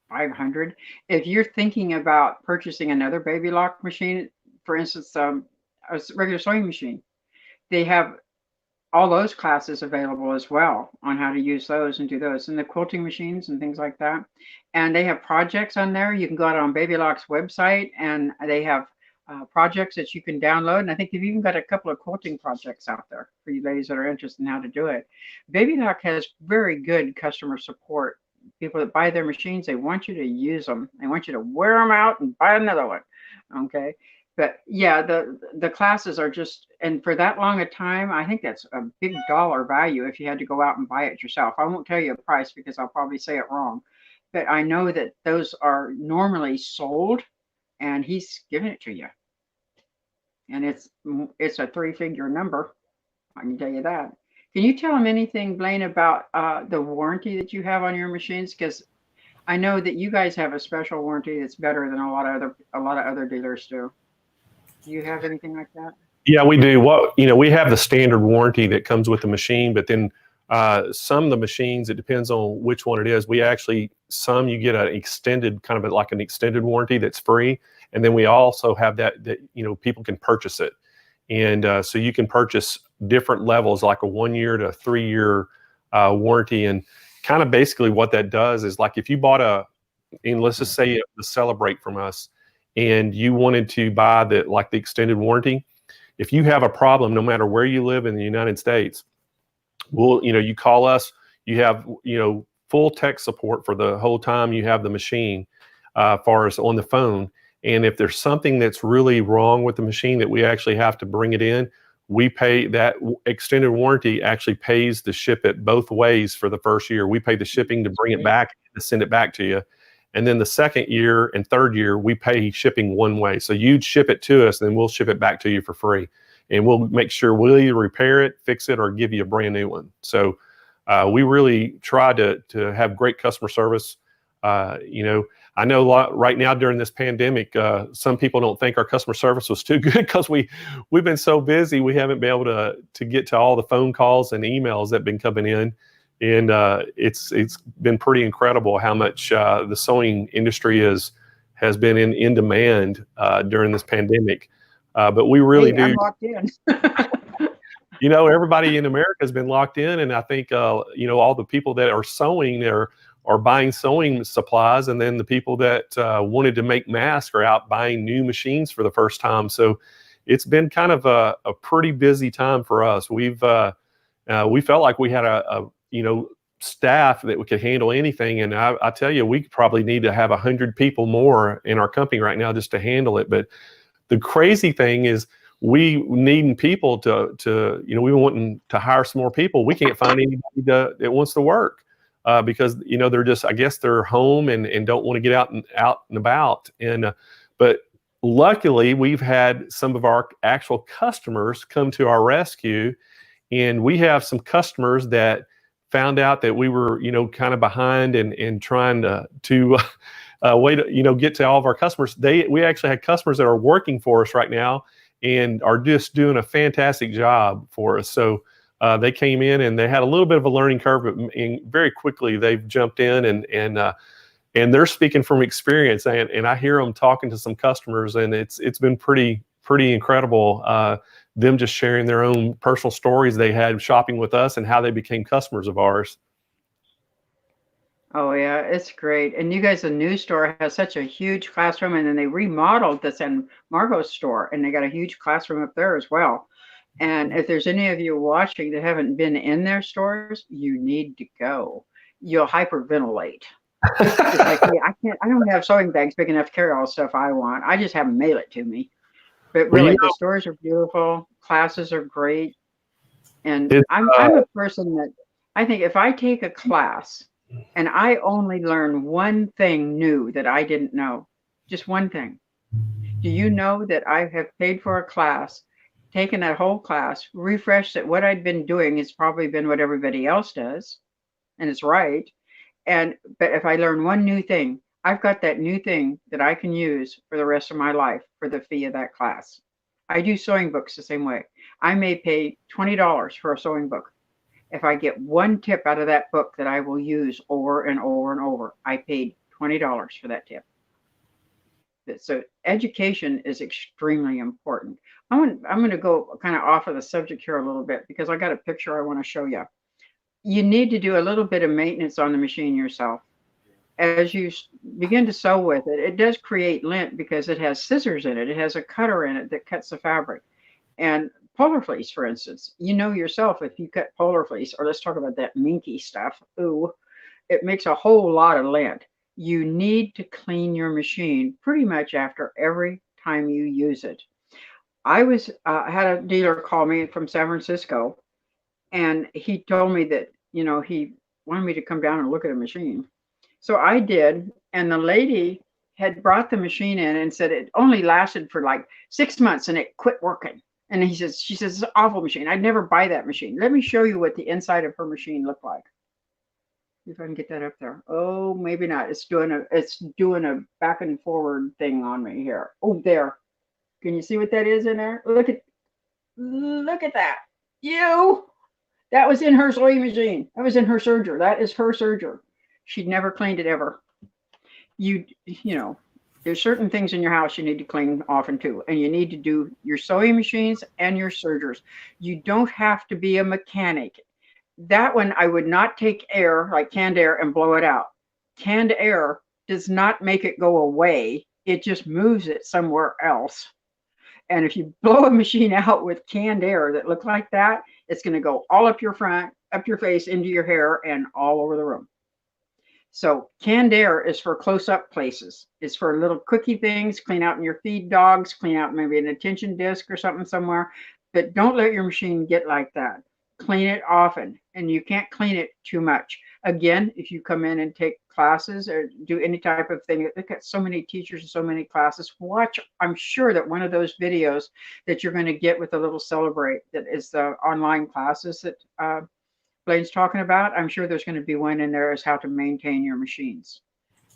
500. If you're thinking about purchasing another Baby Lock machine, for instance, a regular sewing machine, they have all those classes available as well on how to use those and do those, and the quilting machines and things like that. And they have projects on there. You can go out on Baby Lock's website and they have projects that you can download. And I think they've even got a couple of quilting projects out there for you ladies that are interested in how to do it. Baby Lock has very good customer support. People that buy their machines, they want you to use them. They want you to wear them out and buy another one. Okay. But yeah, the classes are just, and for that long a time, I think that's a big dollar value if you had to go out and buy it yourself. I won't tell you a price because I'll probably say it wrong, but I know that those are normally sold and he's giving it to you. And it's a 3-figure number. I can tell you that. Can you tell him anything, Blaine, about the warranty that you have on your machines? Because I know that you guys have a special warranty that's better than a lot of other dealers do. Do you have anything like that? Yeah, we do. We have the standard warranty that comes with the machine, but then some of the machines, it depends on which one it is. You get an extended, kind of like an extended warranty that's free. And then we also have that people can purchase it. And so you can purchase different levels, like a 1-year to 3-year warranty. And kind of basically what that does is, like, if you bought let's just say the Celebrate from us, and you wanted to buy the extended warranty, if you have a problem, no matter where you live in the United States, you call us, you have, full tech support for the whole time you have the machine, far as on the phone. And if there's something that's really wrong with the machine that we actually have to bring it in, we pay that extended warranty actually pays to ship it both ways for the first year. We pay the shipping to bring it back, to send it back to you. And then the second year and third year, we pay shipping one way. So you'd ship it to us, then we'll ship it back to you for free. And we'll make sure we'll either repair it, fix it, or give you a brand new one. So we really try to have great customer service. I know right now during this pandemic, some people don't think our customer service was too good because we've been so busy. We haven't been able to get to all the phone calls and emails that have been coming in. And it's been pretty incredible how much the sewing industry has been in demand during this pandemic. But we really do. I'm locked in. Everybody in America has been locked in, and I think all the people that are sewing are buying sewing supplies, and then the people that wanted to make masks are out buying new machines for the first time. So it's been kind of a pretty busy time for us. We've we felt like we had a staff that we could handle anything. And I tell you, we probably need to have 100 people more in our company right now just to handle it. But the crazy thing is, we needing people to we wanting to hire some more people. We can't find anybody that wants to work because they're just, I guess they're home and don't want to get out and about. And but luckily, we've had some of our actual customers come to our rescue, and we have some customers that found out that we were kind of behind and trying to way to get to all of our customers. We actually had customers that are working for us right now and are just doing a fantastic job for us. So they came in and they had a little bit of a learning curve, but very quickly they've jumped in and they're speaking from experience. And I hear them talking to some customers, and it's been pretty incredible. Them just sharing their own personal stories they had shopping with us and how they became customers of ours. Oh yeah, it's great. And you guys, the new store has such a huge classroom, and then they remodeled the San Marcos store, and they got a huge classroom up there as well. And if there's any of you watching that haven't been in their stores, you need to go. You'll hyperventilate. Just like me, I don't have sewing bags big enough to carry all the stuff I want. I just have them mail it to me. But really, the stores are beautiful. Classes are great. And I'm a person that I think if I take a class and I only learn one thing new that I didn't know, just one thing. Do you know that I have paid for a class, taken that whole class, refreshed that what I'd been doing has probably been what everybody else does, and it's right. But if I learn one new thing, I've got that new thing that I can use for the rest of my life for the fee of that class. I do sewing books the same way. I may pay $20 for a sewing book. If I get one tip out of that book that I will use over and over and over, I paid $20 for that tip. So education is extremely important. I'm going to go kind of off of the subject here a little bit because I got a picture I want to show you. You need to do a little bit of maintenance on the machine yourself. As you begin to sew with it, it does create lint because it has scissors in it. It has a cutter in it that cuts the fabric. And polar fleece, for instance, yourself, if you cut polar fleece, or let's talk about that minky stuff, it makes a whole lot of lint. You need to clean your machine pretty much after every time you use it. I had a dealer call me from San Francisco, and he told me that, he wanted me to come down and look at a machine. So I did, and the lady had brought the machine in and said it only lasted for like 6 months and it quit working. And she says, it's an awful machine. I'd never buy that machine. Let me show you what the inside of her machine looked like. If I can get that up there. Oh, maybe not. It's doing a back and forward thing on me here. Oh, there. Can you see what that is in there? Look at that. That was in her sewing machine. That was in her serger. That is her serger. She'd never cleaned it ever. There's certain things in your house you need to clean often too, and you need to do your sewing machines and your sergers. You don't have to be a mechanic. That one, I would not take air, like canned air, and blow it out. Canned air does not make it go away. It just moves it somewhere else. And if you blow a machine out with canned air that looks like that, it's going to go all up your front, up your face, into your hair, and all over the room. So canned air is for close-up places. It's for little quickie things, clean out in your feed dogs, clean out maybe an attention disc or something somewhere. But don't let your machine get like that. Clean it often, and you can't clean it too much. Again, if you come in and take classes or do any type of thing, they've got so many teachers and so many classes. Watch, I'm sure that one of those videos that you're going to get with a little Celebrate, that is the online classes that Blaine's talking about, I'm sure there's going to be one in there as how to maintain your machines.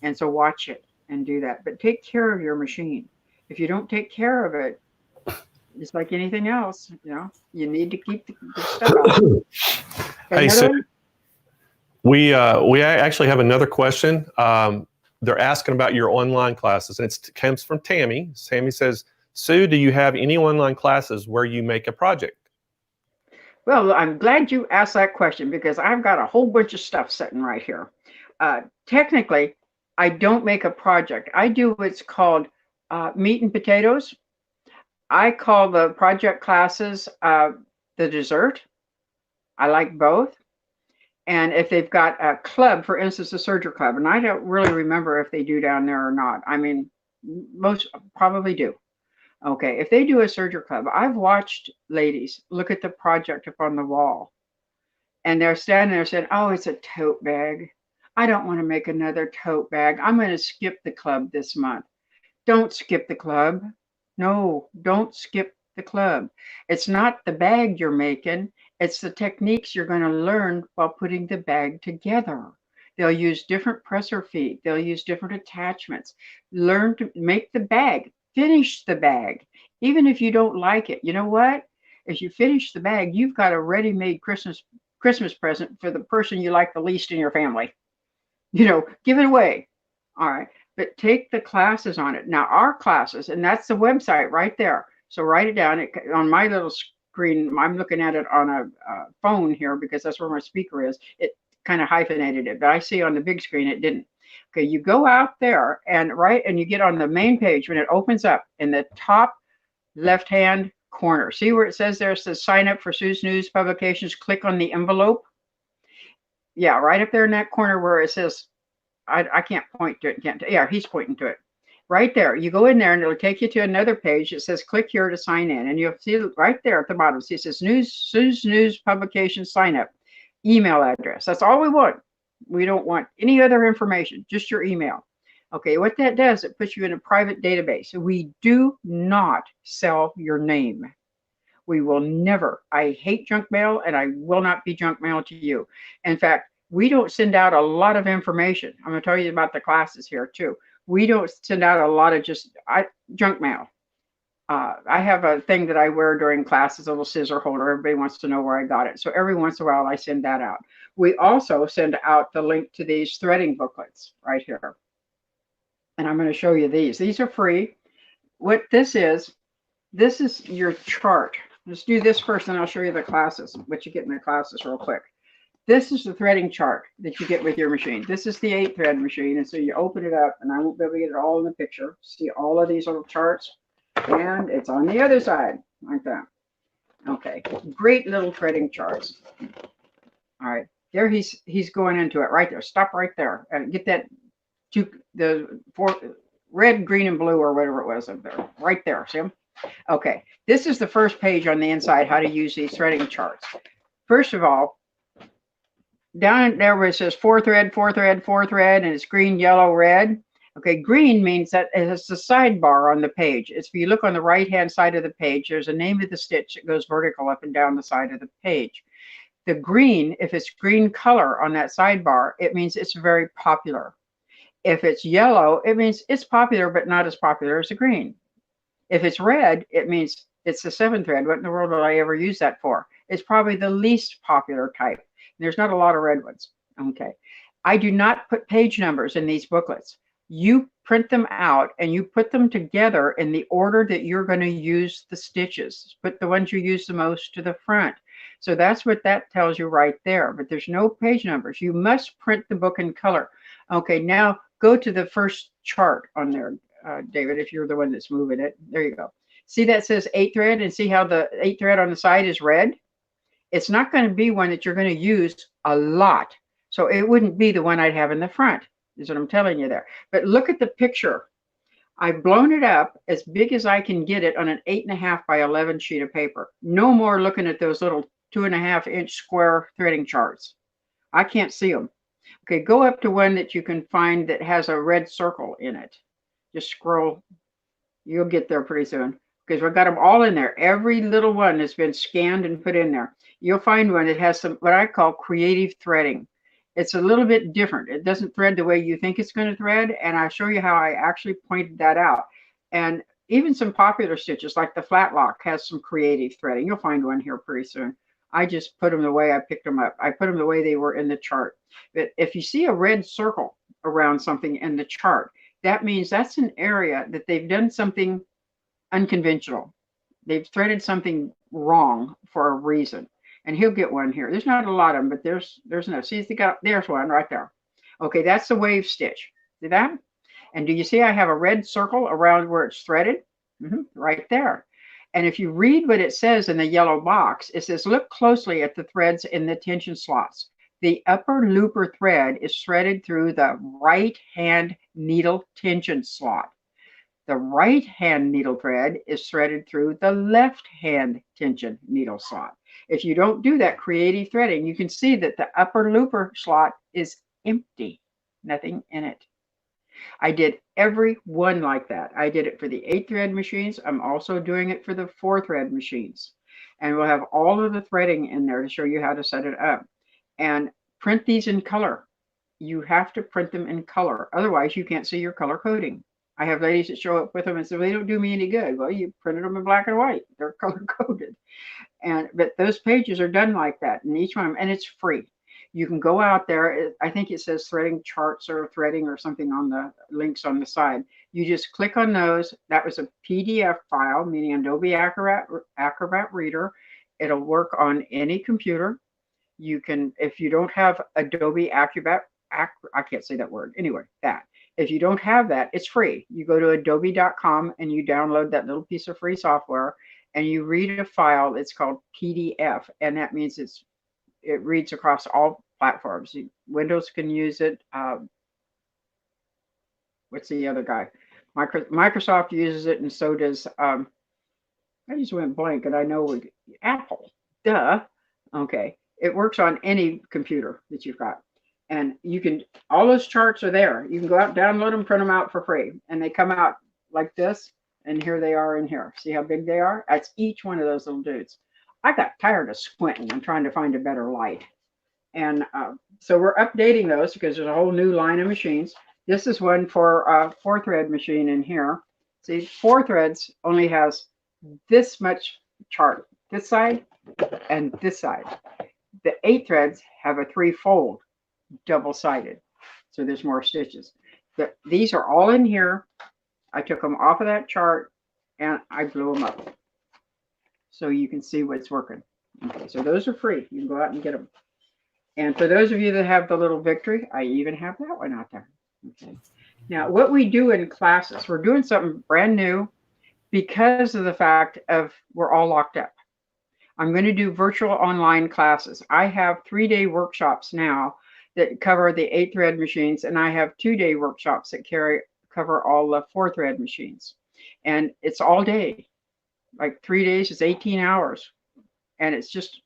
And so watch it and do that. But take care of your machine. If you don't take care of it, it's like anything else, you need to keep the stuff out. Hey, so we actually have another question. They're asking about your online classes, and it comes from Tammy. Tammy says, Sue, do you have any online classes where you make a project? Well, I'm glad you asked that question because I've got a whole bunch of stuff sitting right here. Technically, I don't make a project. I do what's called meat and potatoes. I call the project classes the dessert. I like both. And if they've got a club, for instance, a serger club, and I don't really remember if they do down there or not. I mean, most probably do. Okay, if they do a serger club, I've watched ladies look at the project up on the wall, and they're standing there saying, "Oh, it's a tote bag. I don't want to make another tote bag. I'm going to skip the club this month." Don't skip the club. No, don't skip the club. It's not the bag you're making, it's the techniques you're going to learn while putting the bag together. They'll use different presser feet, they'll use different attachments. Learn to make the bag, finish the bag. Even if you don't like it, you know what? If you finish the bag, you've got a ready-made Christmas present for the person you like the least in your family. Give it away. All right. But take the classes on it. Now, our classes, and that's the website right there. So write it down. On my little screen, I'm looking at it on a phone here because that's where my speaker is. It kind of hyphenated it, but I see on the big screen it didn't. Okay, you go out there and you get on the main page when it opens up in the top left-hand corner. See where it says there, it says sign up for Sue's News Publications. Click on the envelope. Yeah, right up there in that corner where it says, I can't point to it. Yeah, he's pointing to it. Right there. You go in there and it'll take you to another page. It says click here to sign in. And you'll see right there at the bottom. See, it says Sue's News Publication sign up. Email address. That's all we want. We don't want any other information, just your email. Okay, what that does, it puts you in a private database. We do not sell your name. We will never. I hate junk mail, and I will not be junk mail to you. In fact, we don't send out a lot of information. I'm going to tell you about the classes here too. We don't send out a lot of just junk mail. I have a thing that I wear during classes, a little scissor holder. Everybody wants to know where I got it. So every once in a while, I send that out. We also send out the link to these threading booklets right here. And I'm going to show you these. These are free. What this is your chart. Let's do this first, and I'll show you the classes, what you get in the classes real quick. This is the threading chart that you get with your machine. This is the 8-thread machine. And so you open it up, and I won't be able to get it all in the picture. See all of these little charts? And it's on the other side, like that. Okay, great little threading charts. All right, there he's going into it right there. Stop right there. Get that the red, green, and blue, or whatever it was up there. Right there, see them? Okay, this is the first page on the inside, how to use these threading charts. First of all, down there where it says 4-thread, 4-thread, 4-thread, and it's green, yellow, red. Okay, green means that it's the sidebar on the page. If you look on the right-hand side of the page, there's a name of the stitch that goes vertical up and down the side of the page. The green, if it's green color on that sidebar, it means it's very popular. If it's yellow, it means it's popular, but not as popular as the green. If it's red, it means it's the 7-thread. What in the world would I ever use that for? It's probably the least popular type. There's not a lot of red ones. Okay. I do not put page numbers in these booklets. You print them out and you put them together in the order that you're going to use the stitches. Put the ones you use the most to the front. So that's what that tells you right there. But there's no page numbers. You must print the book in color. Okay, now go to the first chart on there, David, if you're the one that's moving it. There you go. See that says 8-thread, and see how the 8-thread on the side is red? It's not going to be one that you're going to use a lot. So it wouldn't be the one I'd have in the front, is what I'm telling you there. But look at the picture. I've blown it up as big as I can get it on an 8.5 by 11 sheet of paper. No more looking at those little 2.5-inch square threading charts. I can't see them. Okay, go up to one that you can find that has a red circle in it. Just scroll. You'll get there pretty soon, because we've got them all in there. Every little one has been scanned and put in there. You'll find one that has some, what I call creative threading. It's a little bit different. It doesn't thread the way you think it's going to thread, and I'll show you how I actually pointed that out. And even some popular stitches, like the flat lock, has some creative threading. You'll find one here pretty soon. I just put them the way I picked them up. I put them the way they were in the chart. But if you see a red circle around something in the chart, that means that's an area that they've done something unconventional. They've threaded something wrong for a reason. And he'll get one here. There's not a lot of them, but there's enough. See, there's one right there. Okay, that's the wave stitch. See that? And do you see I have a red circle around where it's threaded? Right there. And if you read what it says in the yellow box, it says, look closely at the threads in the tension slots. The upper looper thread is threaded through the right hand needle tension slot. The right hand needle thread is threaded through the left hand tension needle slot. If you don't do that creative threading, you can see that the upper looper slot is empty, nothing in it. I did every one like that. I did it for the 8-thread machines. I'm also doing it for the 4-thread machines. And we'll have all of the threading in there to show you how to set it up. And print these in color. You have to print them in color. Otherwise, you can't see your color coding. I have ladies that show up with them and say, well, they don't do me any good. Well, you printed them in black and white. They're color coded. But those pages are done like that. And each one, and it's free. You can go out there. I think it says threading charts or threading or something on the links on the side. You just click on those. That was a PDF file, meaning Adobe Acrobat Reader. It'll work on any computer. You can, if you don't have Adobe Acrobat, I can't say that word. Anyway, that. If you don't have that, it's free. You go to adobe.com and you download that little piece of free software and you read a file. It's called PDF, and that means it reads across all platforms. Windows can use it. What's the other guy? Microsoft uses it, and so does I just went blank, and I know Apple. Duh. Okay. It works on any computer that you've got. And you can, all those charts are there. You can go out, download them, print them out for free. And they come out like this. And here they are in here. See how big they are? That's each one of those little dudes. I got tired of squinting and trying to find a better light. And so we're updating those because there's a whole new line of machines. This is one for a 4-thread machine in here. See, 4 threads only has this much chart, this side and this side. The 8 threads have a 3-fold, double-sided. So there's more stitches. These are all in here. I took them off of that chart and I blew them up so you can see what's working. Okay, so those are free. You can go out and get them. And for those of you that have the little Victory, I even have that one out there. Okay. Now, what we do in classes, we're doing something brand new because of the fact of we're all locked up. I'm going to do virtual online classes. I have 3-day workshops now that cover the 8-thread machines, and I have 2-day workshops that cover all the 4-thread machines. And it's all day. Like 3 days is 18 hours. And it's just,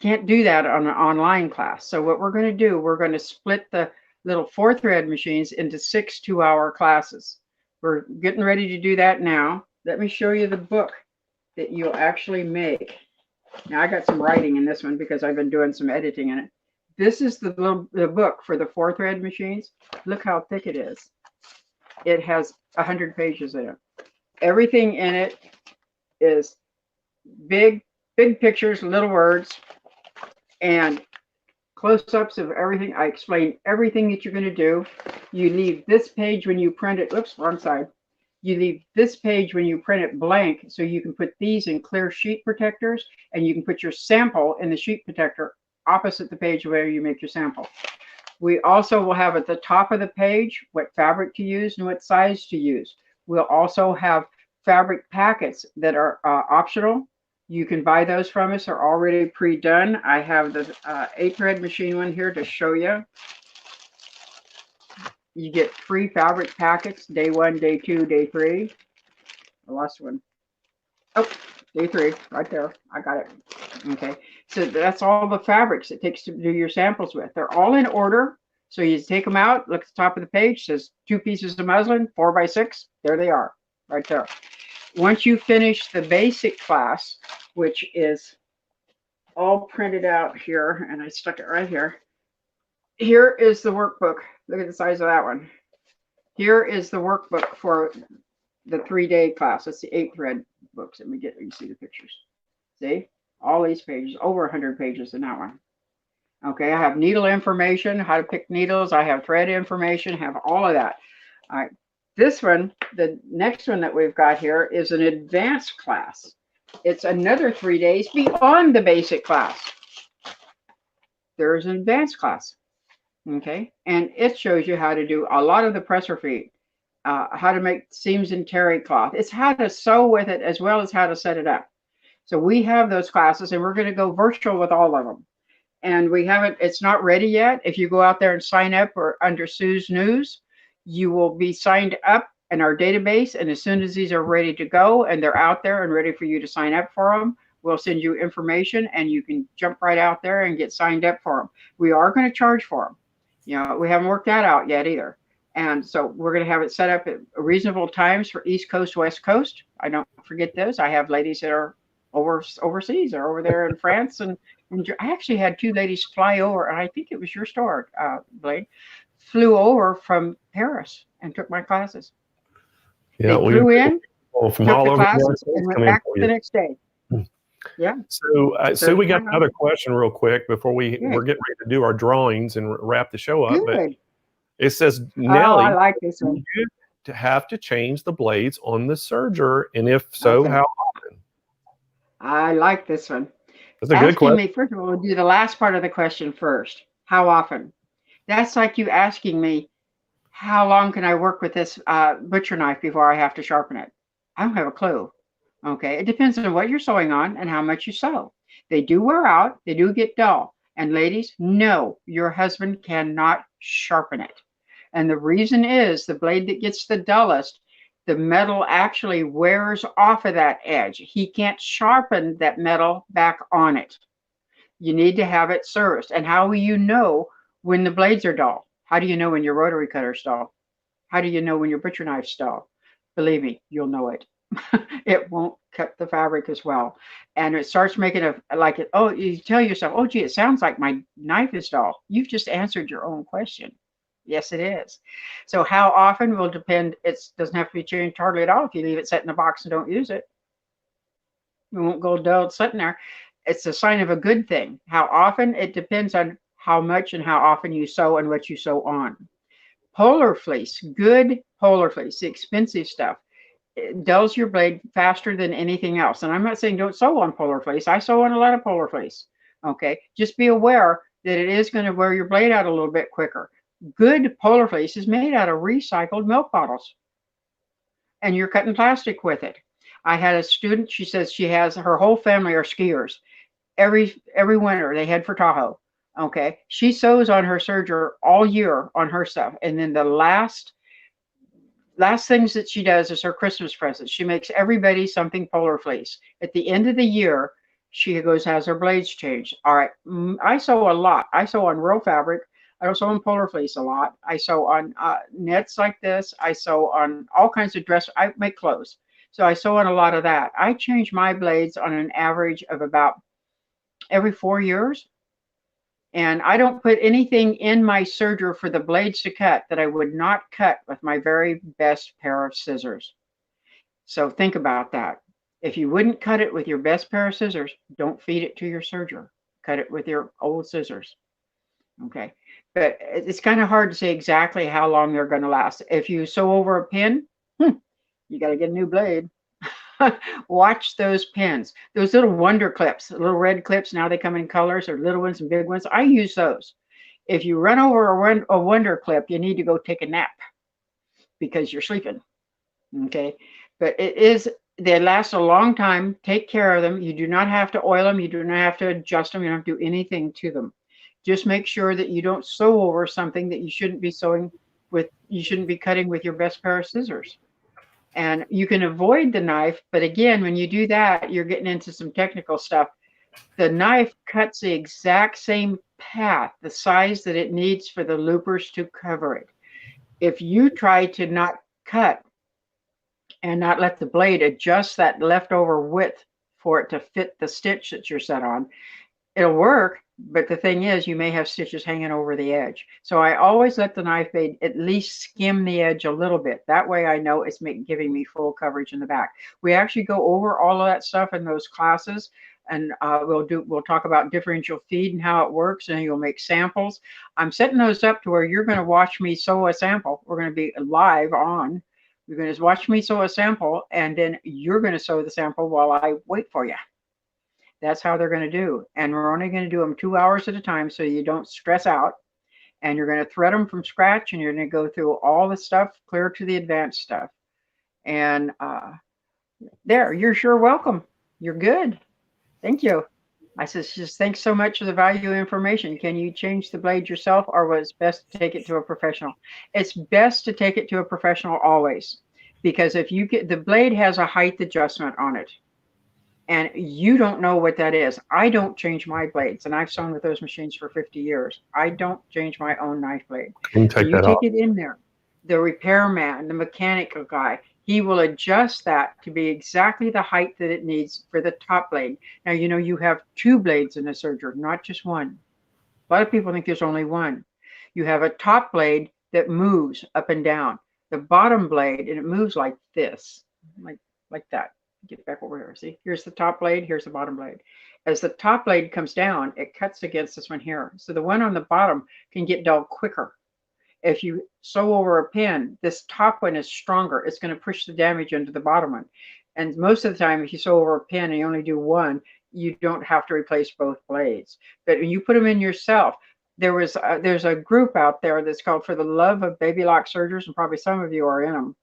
can't do that on an online class. So what we're going to do, we're going to split the little 4-thread machines into 6 2-hour classes. We're getting ready to do that now. Let me show you the book that you'll actually make. Now I got some writing in this one because I've been doing some editing in it. This is the book for the 4-thread machines. Look how thick it is. It has 100 pages in it. Everything in it is big pictures, little words, and close-ups of everything. I explain everything that you're going to do. You leave this page when you print it. Oops, wrong side. You leave this page when you print it blank, so you can put these in clear sheet protectors, and you can put your sample in the sheet protector opposite the page where you make your sample. We also will have at the top of the page what fabric to use and what size to use. We'll also have fabric packets that are optional. You can buy those from us. They're already pre-done. I have the 8-thread machine one here to show you. You get free fabric packets, day 1, day 2, day 3. I lost one. Oh, day 3, right there. I got it. Okay, so that's all the fabrics it takes to do your samples with. They're all in order. So you take them out, look at the top of the page, says 2 pieces of muslin, 4x6. There they are, right there. Once you finish the basic class, which is all printed out here, and I stuck it right here. Here is the workbook. Look at the size of that one. Here is the workbook for the 3-day class. It's the 8-thread books. Let me get you see the pictures. See? All these pages, over 100 pages in that one. Okay, I have needle information, how to pick needles. I have thread information, have all of that. All right. This one, the next one that we've got here is an advanced class. It's another 3 days beyond the basic class. There is an advanced class. Okay, and it shows you how to do a lot of the presser feet. how to make seams in terry cloth. It's how to sew with it as well as how to set it up. So we have those classes, and we're going to go virtual with all of them. And we haven't, it's not ready yet. If you go out there and sign up or under Sue's News, you will be signed up in our database. And as soon as these are ready to go and they're out there and ready for you to sign up for them, we'll send you information and you can jump right out there and get signed up for them. We are going to charge for them. You know, we haven't worked that out yet either. And so we're going to have it set up at reasonable times for East Coast, West Coast. I don't forget those. I have ladies that are overseas or over there in France. And I actually had 2 ladies fly over, and I think it was your store, Blaine, flew over from Paris and took my classes. Yeah, they flew in, from took all the over classes, and went back the next day. Yeah. So we got another question real quick before we're getting ready to do our drawings and wrap the show up. Good. But it says, Nellie, I like this one. you have to change the blades on the serger, and if so, how often? I like this one. That's a good question. First of all, we'll do the last part of the question first. How often? That's like you asking me, how long can I work with this butcher knife before I have to sharpen it? I don't have a clue. Okay, it depends on what you're sewing on and how much you sew. They do wear out, they do get dull. And ladies, no, your husband cannot sharpen it. And the reason is the blade that gets the dullest, the metal actually wears off of that edge. He can't sharpen that metal back on it. You need to have it serviced. And how will you know when the blades are dull? How do you know when your rotary cutter's dull? How do you know when your butcher knife's dull? Believe me, you'll know it. It won't cut the fabric as well. And it starts making you tell yourself, oh, gee, it sounds like my knife is dull. You've just answered your own question. Yes, it is. So how often will depend. It doesn't have to be changed hardly at all if you leave it set in a box and don't use it. It won't go dull sitting there. It's a sign of a good thing. How often? It depends on how much and how often you sew and what you sew on. Polar fleece, good polar fleece, the expensive stuff, it dulls your blade faster than anything else. And I'm not saying don't sew on polar fleece. I sew on a lot of polar fleece. Okay, just be aware that it is going to wear your blade out a little bit quicker. Good polar fleece is made out of recycled milk bottles, and you're cutting plastic with it. I had a student, she says she has, her whole family are skiers. Every winter they head for Tahoe. Okay, she sews on her serger all year on her stuff, and then the last things that she does is her Christmas presents. She makes everybody something polar fleece. At the end of the year, she has her blades changed. All right, I sew a lot. I sew on real fabric. I don't sew on polar fleece a lot. I sew on nets like this. I sew on all kinds of dress. I make clothes. So I sew on a lot of that. I change my blades on an average of about every 4 years. And I don't put anything in my serger for the blades to cut that I would not cut with my very best pair of scissors. So think about that. If you wouldn't cut it with your best pair of scissors, don't feed it to your serger. Cut it with your old scissors. Okay. But it's kind of hard to say exactly how long they're going to last. If you sew over a pin, you got to get a new blade. Watch those pins, those little wonder clips, little red clips. Now they come in colors, or little ones and big ones. I use those. If you run over a wonder clip, you need to go take a nap because you're sleeping. Okay. But they last a long time. Take care of them. You do not have to oil them. You do not have to adjust them. You don't have to do anything to them. Just make sure that you don't sew over something that you shouldn't be sewing with. You shouldn't be cutting with your best pair of scissors. And you can avoid the knife. But again, when you do that, you're getting into some technical stuff. The knife cuts the exact same path, the size that it needs for the loopers to cover it. If you try to not cut and not let the blade adjust that leftover width for it to fit the stitch that you're set on, it'll work. But the thing is, you may have stitches hanging over the edge. So I always let the knife blade at least skim the edge a little bit. That way I know it's giving me full coverage in the back. We actually go over all of that stuff in those classes. And we'll talk about differential feed and how it works, and you'll make samples. I'm setting those up to where you're going to watch me sew a sample. We're going to be live on. You're going to watch me sew a sample, and then you're going to sew the sample while I wait for you. That's how they're going to do. And we're only going to do them 2 hours at a time so you don't stress out. and you're going to thread them from scratch, and you're going to go through all the stuff clear to the advanced stuff. And there, you're sure welcome. You're good. Thank you. I says, just thanks so much for the value information. Can you change the blade yourself, or was it best to take it to a professional? It's best to take it to a professional always, because if you get, the blade has a height adjustment on it, and you don't know what that is. I don't change my blades, and I've sewn with those machines for 50 years. I don't change my own knife blade. You So take you that take off. it in there. The repairman, the mechanical guy, he will adjust that to be exactly the height that it needs for the top blade. Now, you know, you have two blades in a serger, not just one. A lot of people think there's only one. You have a top blade that moves up and down. The bottom blade, and it moves like this, like that. Get back over here. See, here's the top blade, here's the bottom blade. As the top blade comes down, it cuts against this one here. So the one on the bottom can get dull quicker. If you sew over a pin, this top one is stronger. It's going to push the damage into the bottom one. And most of the time, if you sew over a pin and you only do one, you don't have to replace both blades. But when you put them in yourself, there's a group out there that's called For the Love of Baby Lock Sergers, and probably some of you are in them.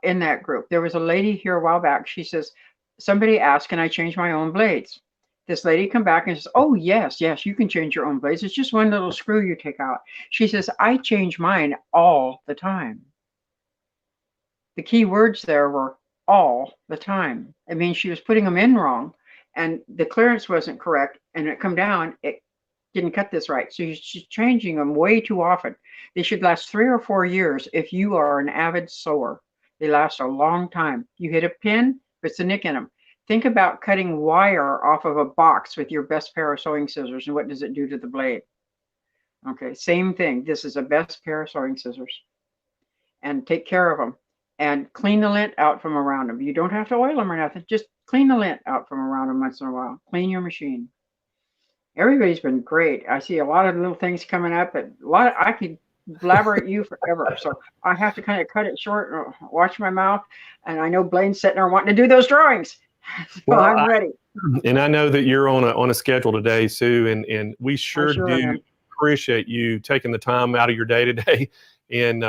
In that group, there was a lady here a while back. She says, somebody asked, can I change my own blades? This lady come back and says, oh, yes, you can change your own blades. It's just one little screw you take out. She says, I change mine all the time. The key words there were all the time. I mean, she was putting them in wrong, and the clearance wasn't correct, and it come down, it didn't cut this right. So she's changing them way too often. They should last 3 or 4 years if you are an avid sewer. They last a long time. You hit a pin, puts a nick in them. Think about cutting wire off of a box with your best pair of sewing scissors, and what does it do to the blade? Okay, same thing. This is a best pair of sewing scissors. And take care of them. And clean the lint out from around them. You don't have to oil them or nothing. Just clean the lint out from around them once in a while. Clean your machine. Everybody's been great. I see a lot of little things coming up, but I could blabber at you forever. So I have to kind of cut it short and watch my mouth. And I know Blaine's sitting there wanting to do those drawings. So well, I'm ready. And I know that you're on a schedule today, Sue, and we sure do appreciate you taking the time out of your day today and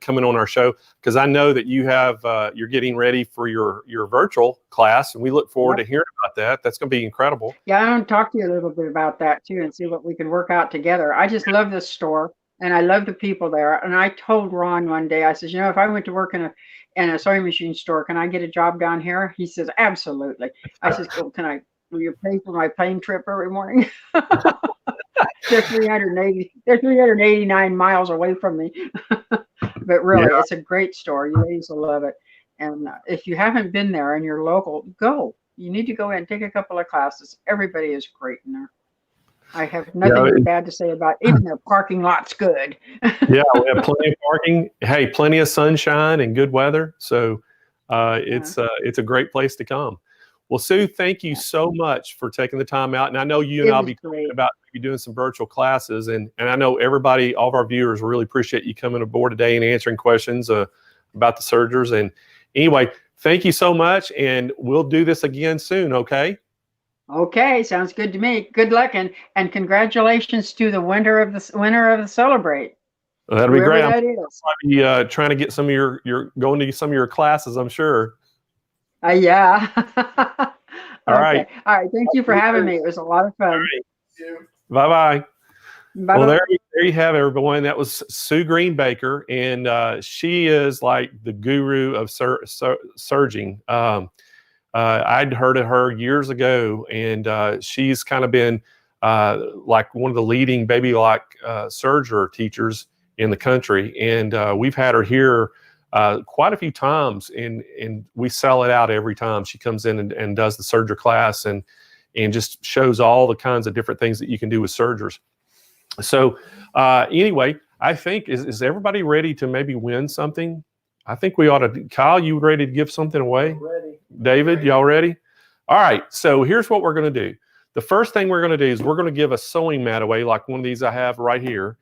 coming on our show, because I know that you have you're getting ready for your virtual class, and we look forward to hearing about that. That's going to be incredible. Yeah, I want to talk to you a little bit about that too, and see what we can work out together. I just love this store, and I love the people there. And I told Ron one day, I said, you know, if I went to work in a sewing machine store, can I get a job down here? He says, absolutely. I said, well, will you pay for my plane trip every morning? They're 389 miles away from me. But really, it's a great store. You ladies will love it. And if you haven't been there and you're local, go. You need to go in and take a couple of classes. Everybody is great in there. I have nothing bad to say about it. Even the parking lot's good. Yeah, we have plenty of parking. Hey, plenty of sunshine and good weather. So it's a great place to come. Well, Sue, thank you so much for taking the time out. And I know you and I'll be talking about maybe doing some virtual classes. And I know everybody, all of our viewers really appreciate you coming aboard today and answering questions about the sergers. And anyway, thank you so much. And we'll do this again soon, okay? Okay, sounds good to me. Good luck, and congratulations to the winner of the Celebrate. Well, that'll be great. I'll be trying to get some of your going to some of your classes, I'm sure. Yeah. All right. All right. Thank you for having me. It was a lot of fun. Right. Bye-bye. Well, there you have it, everyone. That was Sue Green-Baker, and she is like the guru of serging. I'd heard of her years ago, and she's kind of been like one of the leading baby lock serger teachers in the country. And we've had her here quite a few times, and we sell it out every time she comes in and does the serger class, and just shows all the kinds of different things that you can do with sergers. So anyway, I think, is everybody ready to maybe win something? I think we ought to. Kyle, you ready to give something away? I'm ready. David, y'all ready? All right, so here's what we're going to do. The first thing we're going to do is we're going to give a sewing mat away, like one of these I have right here.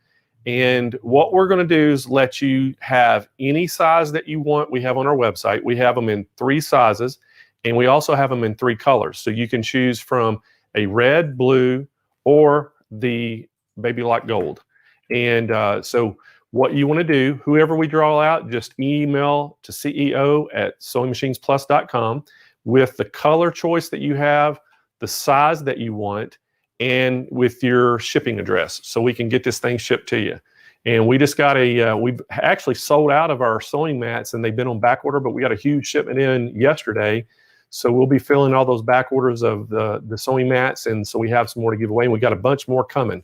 And what we're going to do is let you have any size that you want. We have on our website. We have them in 3 sizes, and we also have them in 3 colors. So you can choose from a red, blue, or the baby lock gold. And so what you want to do, whoever we draw out, just email to CEO@SewingMachinesPlus.com with the color choice that you have, the size that you want, and with your shipping address, so we can get this thing shipped to you. And we just got we've actually sold out of our sewing mats, and they've been on back order, but we got a huge shipment in yesterday. So we'll be filling all those back orders of the sewing mats, and so we have some more to give away, and we got a bunch more coming.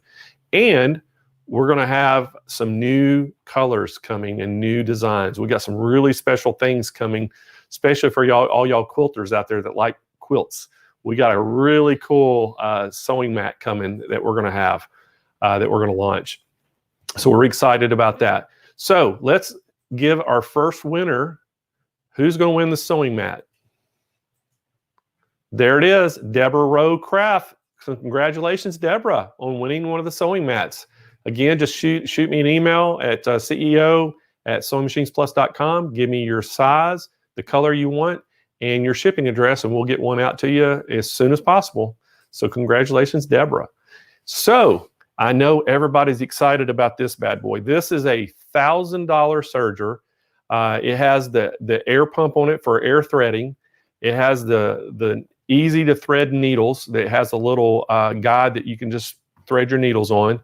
And we're going to have some new colors coming and new designs. We got some really special things coming, especially for y'all, all y'all quilters out there that like quilts. We got a really cool sewing mat coming that we're going to have, that we're going to launch. So we're excited about that. So let's give our first winner. Who's going to win the sewing mat? There it is, Deborah Rowe Craft. So congratulations, Deborah, on winning one of the sewing mats. Again, just shoot me an email at CEO@SewingMachinesPlus.com. Give me your size, the color you want, and your shipping address, and we'll get one out to you as soon as possible. So congratulations, Deborah. So I know everybody's excited about this bad boy. This is a $1,000 serger. It has the air pump on it for air threading. It has the easy to thread needles. That has a little guide that you can just thread your needles on.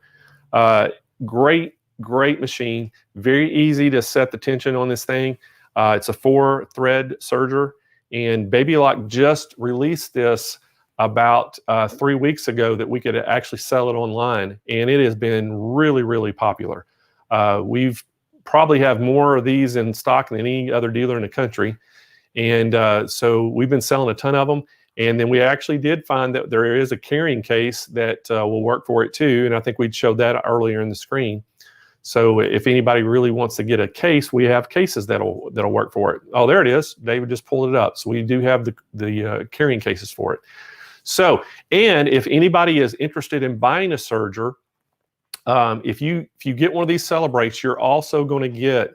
Great machine. Very easy to set the tension on this thing. It's a 4-thread serger, and Baby Lock just released this about 3 weeks ago that we could actually sell it online, and it has been really popular. We've probably have more of these in stock than any other dealer in the country, and so we've been selling a ton of them. And then we actually did find that there is a carrying case that will work for it too, and I think we showed that earlier in the screen. So if anybody really wants to get a case, we have cases that'll work for it. Oh, there it is. David just pulled it up. So we do have the carrying cases for it. So, and if anybody is interested in buying a serger, if you get one of these Celebrates, you're also going to get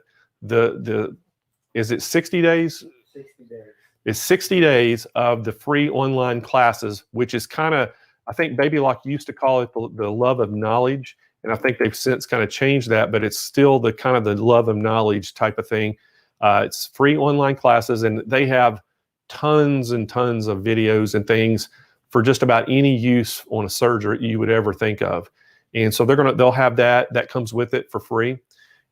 is it 60 days? 60 days. It's 60 days of the free online classes, which is kind of, I think Baby Lock used to call it the love of knowledge. And I think they've since kind of changed that, but it's still the kind of the love of knowledge type of thing. It's free online classes, and they have tons and tons of videos and things for just about any use on a serger you would ever think of. And so they'll have that comes with it for free.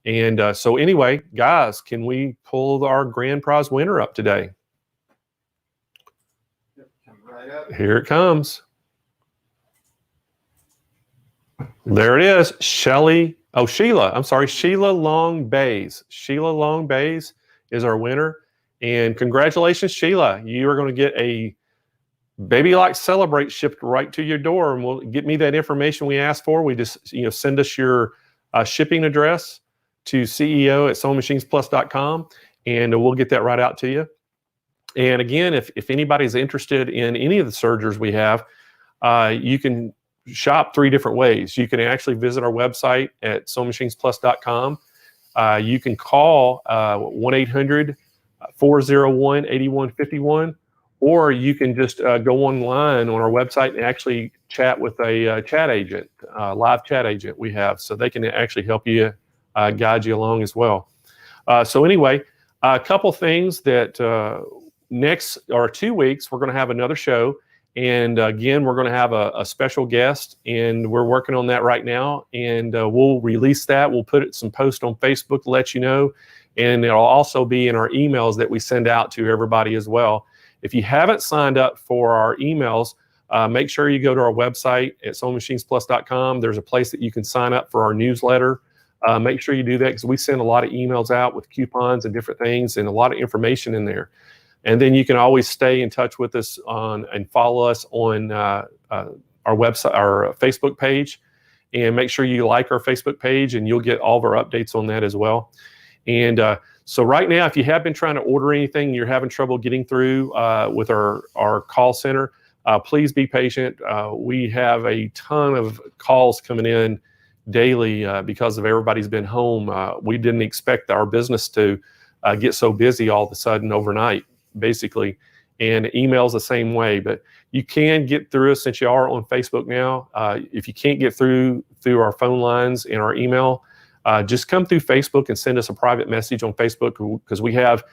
And so anyway, guys, can we pull our grand prize winner up today? Right up. Here it comes. There it is. Sheila Long Bays. Sheila Long Bays is our winner. And congratulations, Sheila. You are going to get a Baby Lock Celebrate shipped right to your door, and we'll get me that information we asked for. We just, send us your shipping address to CEO@SewingMachinesPlus.com, and we'll get that right out to you. And again, if anybody's interested in any of the sergers we have, you can shop 3 different ways. You can actually visit our website at SewingMachinesPlus.com. You can call 1-800-401-8151, or you can just go online on our website and actually chat with a chat agent, live chat agent we have, so they can actually help you, guide you along as well. So anyway, a couple things that next 2 weeks, we're going to have another show. And again, we're going to have a special guest, and we're working on that right now. And we'll release that. We'll put some posts on Facebook to let you know. And it'll also be in our emails that we send out to everybody as well. If you haven't signed up for our emails, make sure you go to our website at SewingMachinesPlus.com. There's a place that you can sign up for our newsletter. Make sure you do that, because we send a lot of emails out with coupons and different things and a lot of information in there. And then you can always stay in touch with us and follow us on our website, our Facebook page, and make sure you like our Facebook page, and you'll get all of our updates on that as well. And so right now, if you have been trying to order anything, you're having trouble getting through with our call center, please be patient. We have a ton of calls coming in daily because of everybody's been home. We didn't expect our business to get so busy all of a sudden overnight, basically, and emails the same way. But you can get through us since you are on Facebook now. If you can't get through through our phone lines and our email, just come through Facebook and send us a private message on Facebook, because we have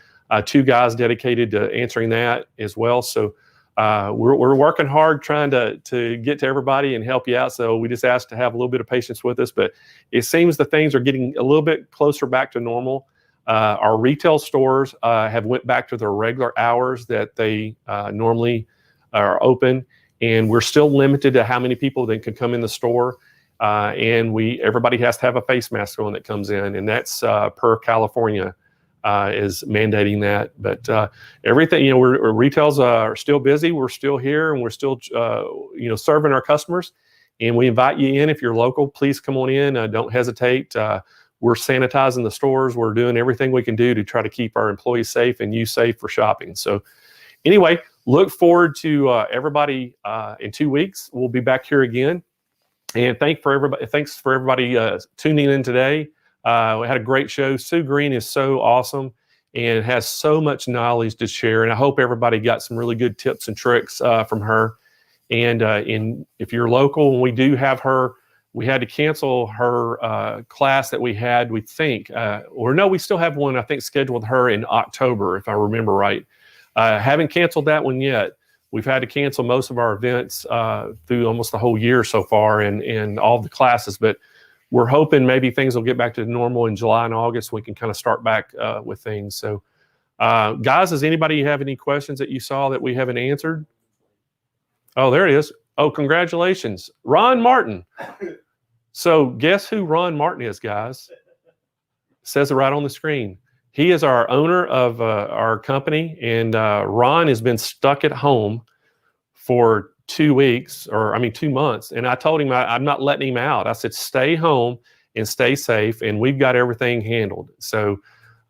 2 guys dedicated to answering that as well. So we're working hard trying to get to everybody and help you out. So we just ask to have a little bit of patience with us, but it seems that things are getting a little bit closer back to normal. Our retail stores have went back to their regular hours that they normally are open, and we're still limited to how many people that can come in the store. And everybody has to have a face mask on that comes in, and that's per California is mandating that. But everything, retails are still busy. We're still here, and we're still serving our customers. And we invite you in. If you're local, please come on in. Don't hesitate. We're sanitizing the stores. We're doing everything we can do to try to keep our employees safe and you safe for shopping. So anyway, look forward to everybody in 2 weeks. We'll be back here again. And thanks for everybody tuning in today. We had a great show. Sue Green is so awesome and has so much knowledge to share. And I hope everybody got some really good tips and tricks from her. And if you're local, we do have her. We had to cancel her class that we had, we think. We still have one, I think, scheduled with her in October, if I remember right. Haven't canceled that one yet. We've had to cancel most of our events through almost the whole year so far, and all the classes. But we're hoping maybe things will get back to normal in July and August. We can kind of start back with things. So, guys, does anybody have any questions that you saw that we haven't answered? Oh, there it is. Oh, congratulations. Ron Martin. So guess who Ron Martin is, guys? It says it right on the screen. He is our owner of our company, and Ron has been stuck at home for 2 months. And I told him I'm not letting him out. I said, stay home and stay safe, and we've got everything handled. So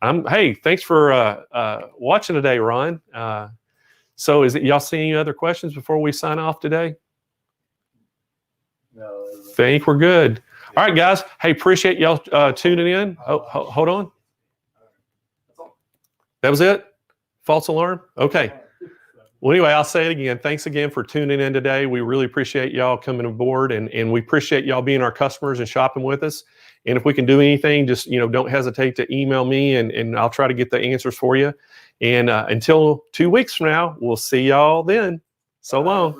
hey, thanks for watching today, Ron. So y'all see any other questions before we sign off today? No. Think we're good. All right, guys. Hey, appreciate y'all tuning in. Oh, hold on. That was it? False alarm? Okay. Well, anyway, I'll say it again. Thanks again for tuning in today. We really appreciate y'all coming aboard, and we appreciate y'all being our customers and shopping with us. And if we can do anything, just don't hesitate to email me, and I'll try to get the answers for you. And until 2 weeks from now, we'll see y'all then. So long.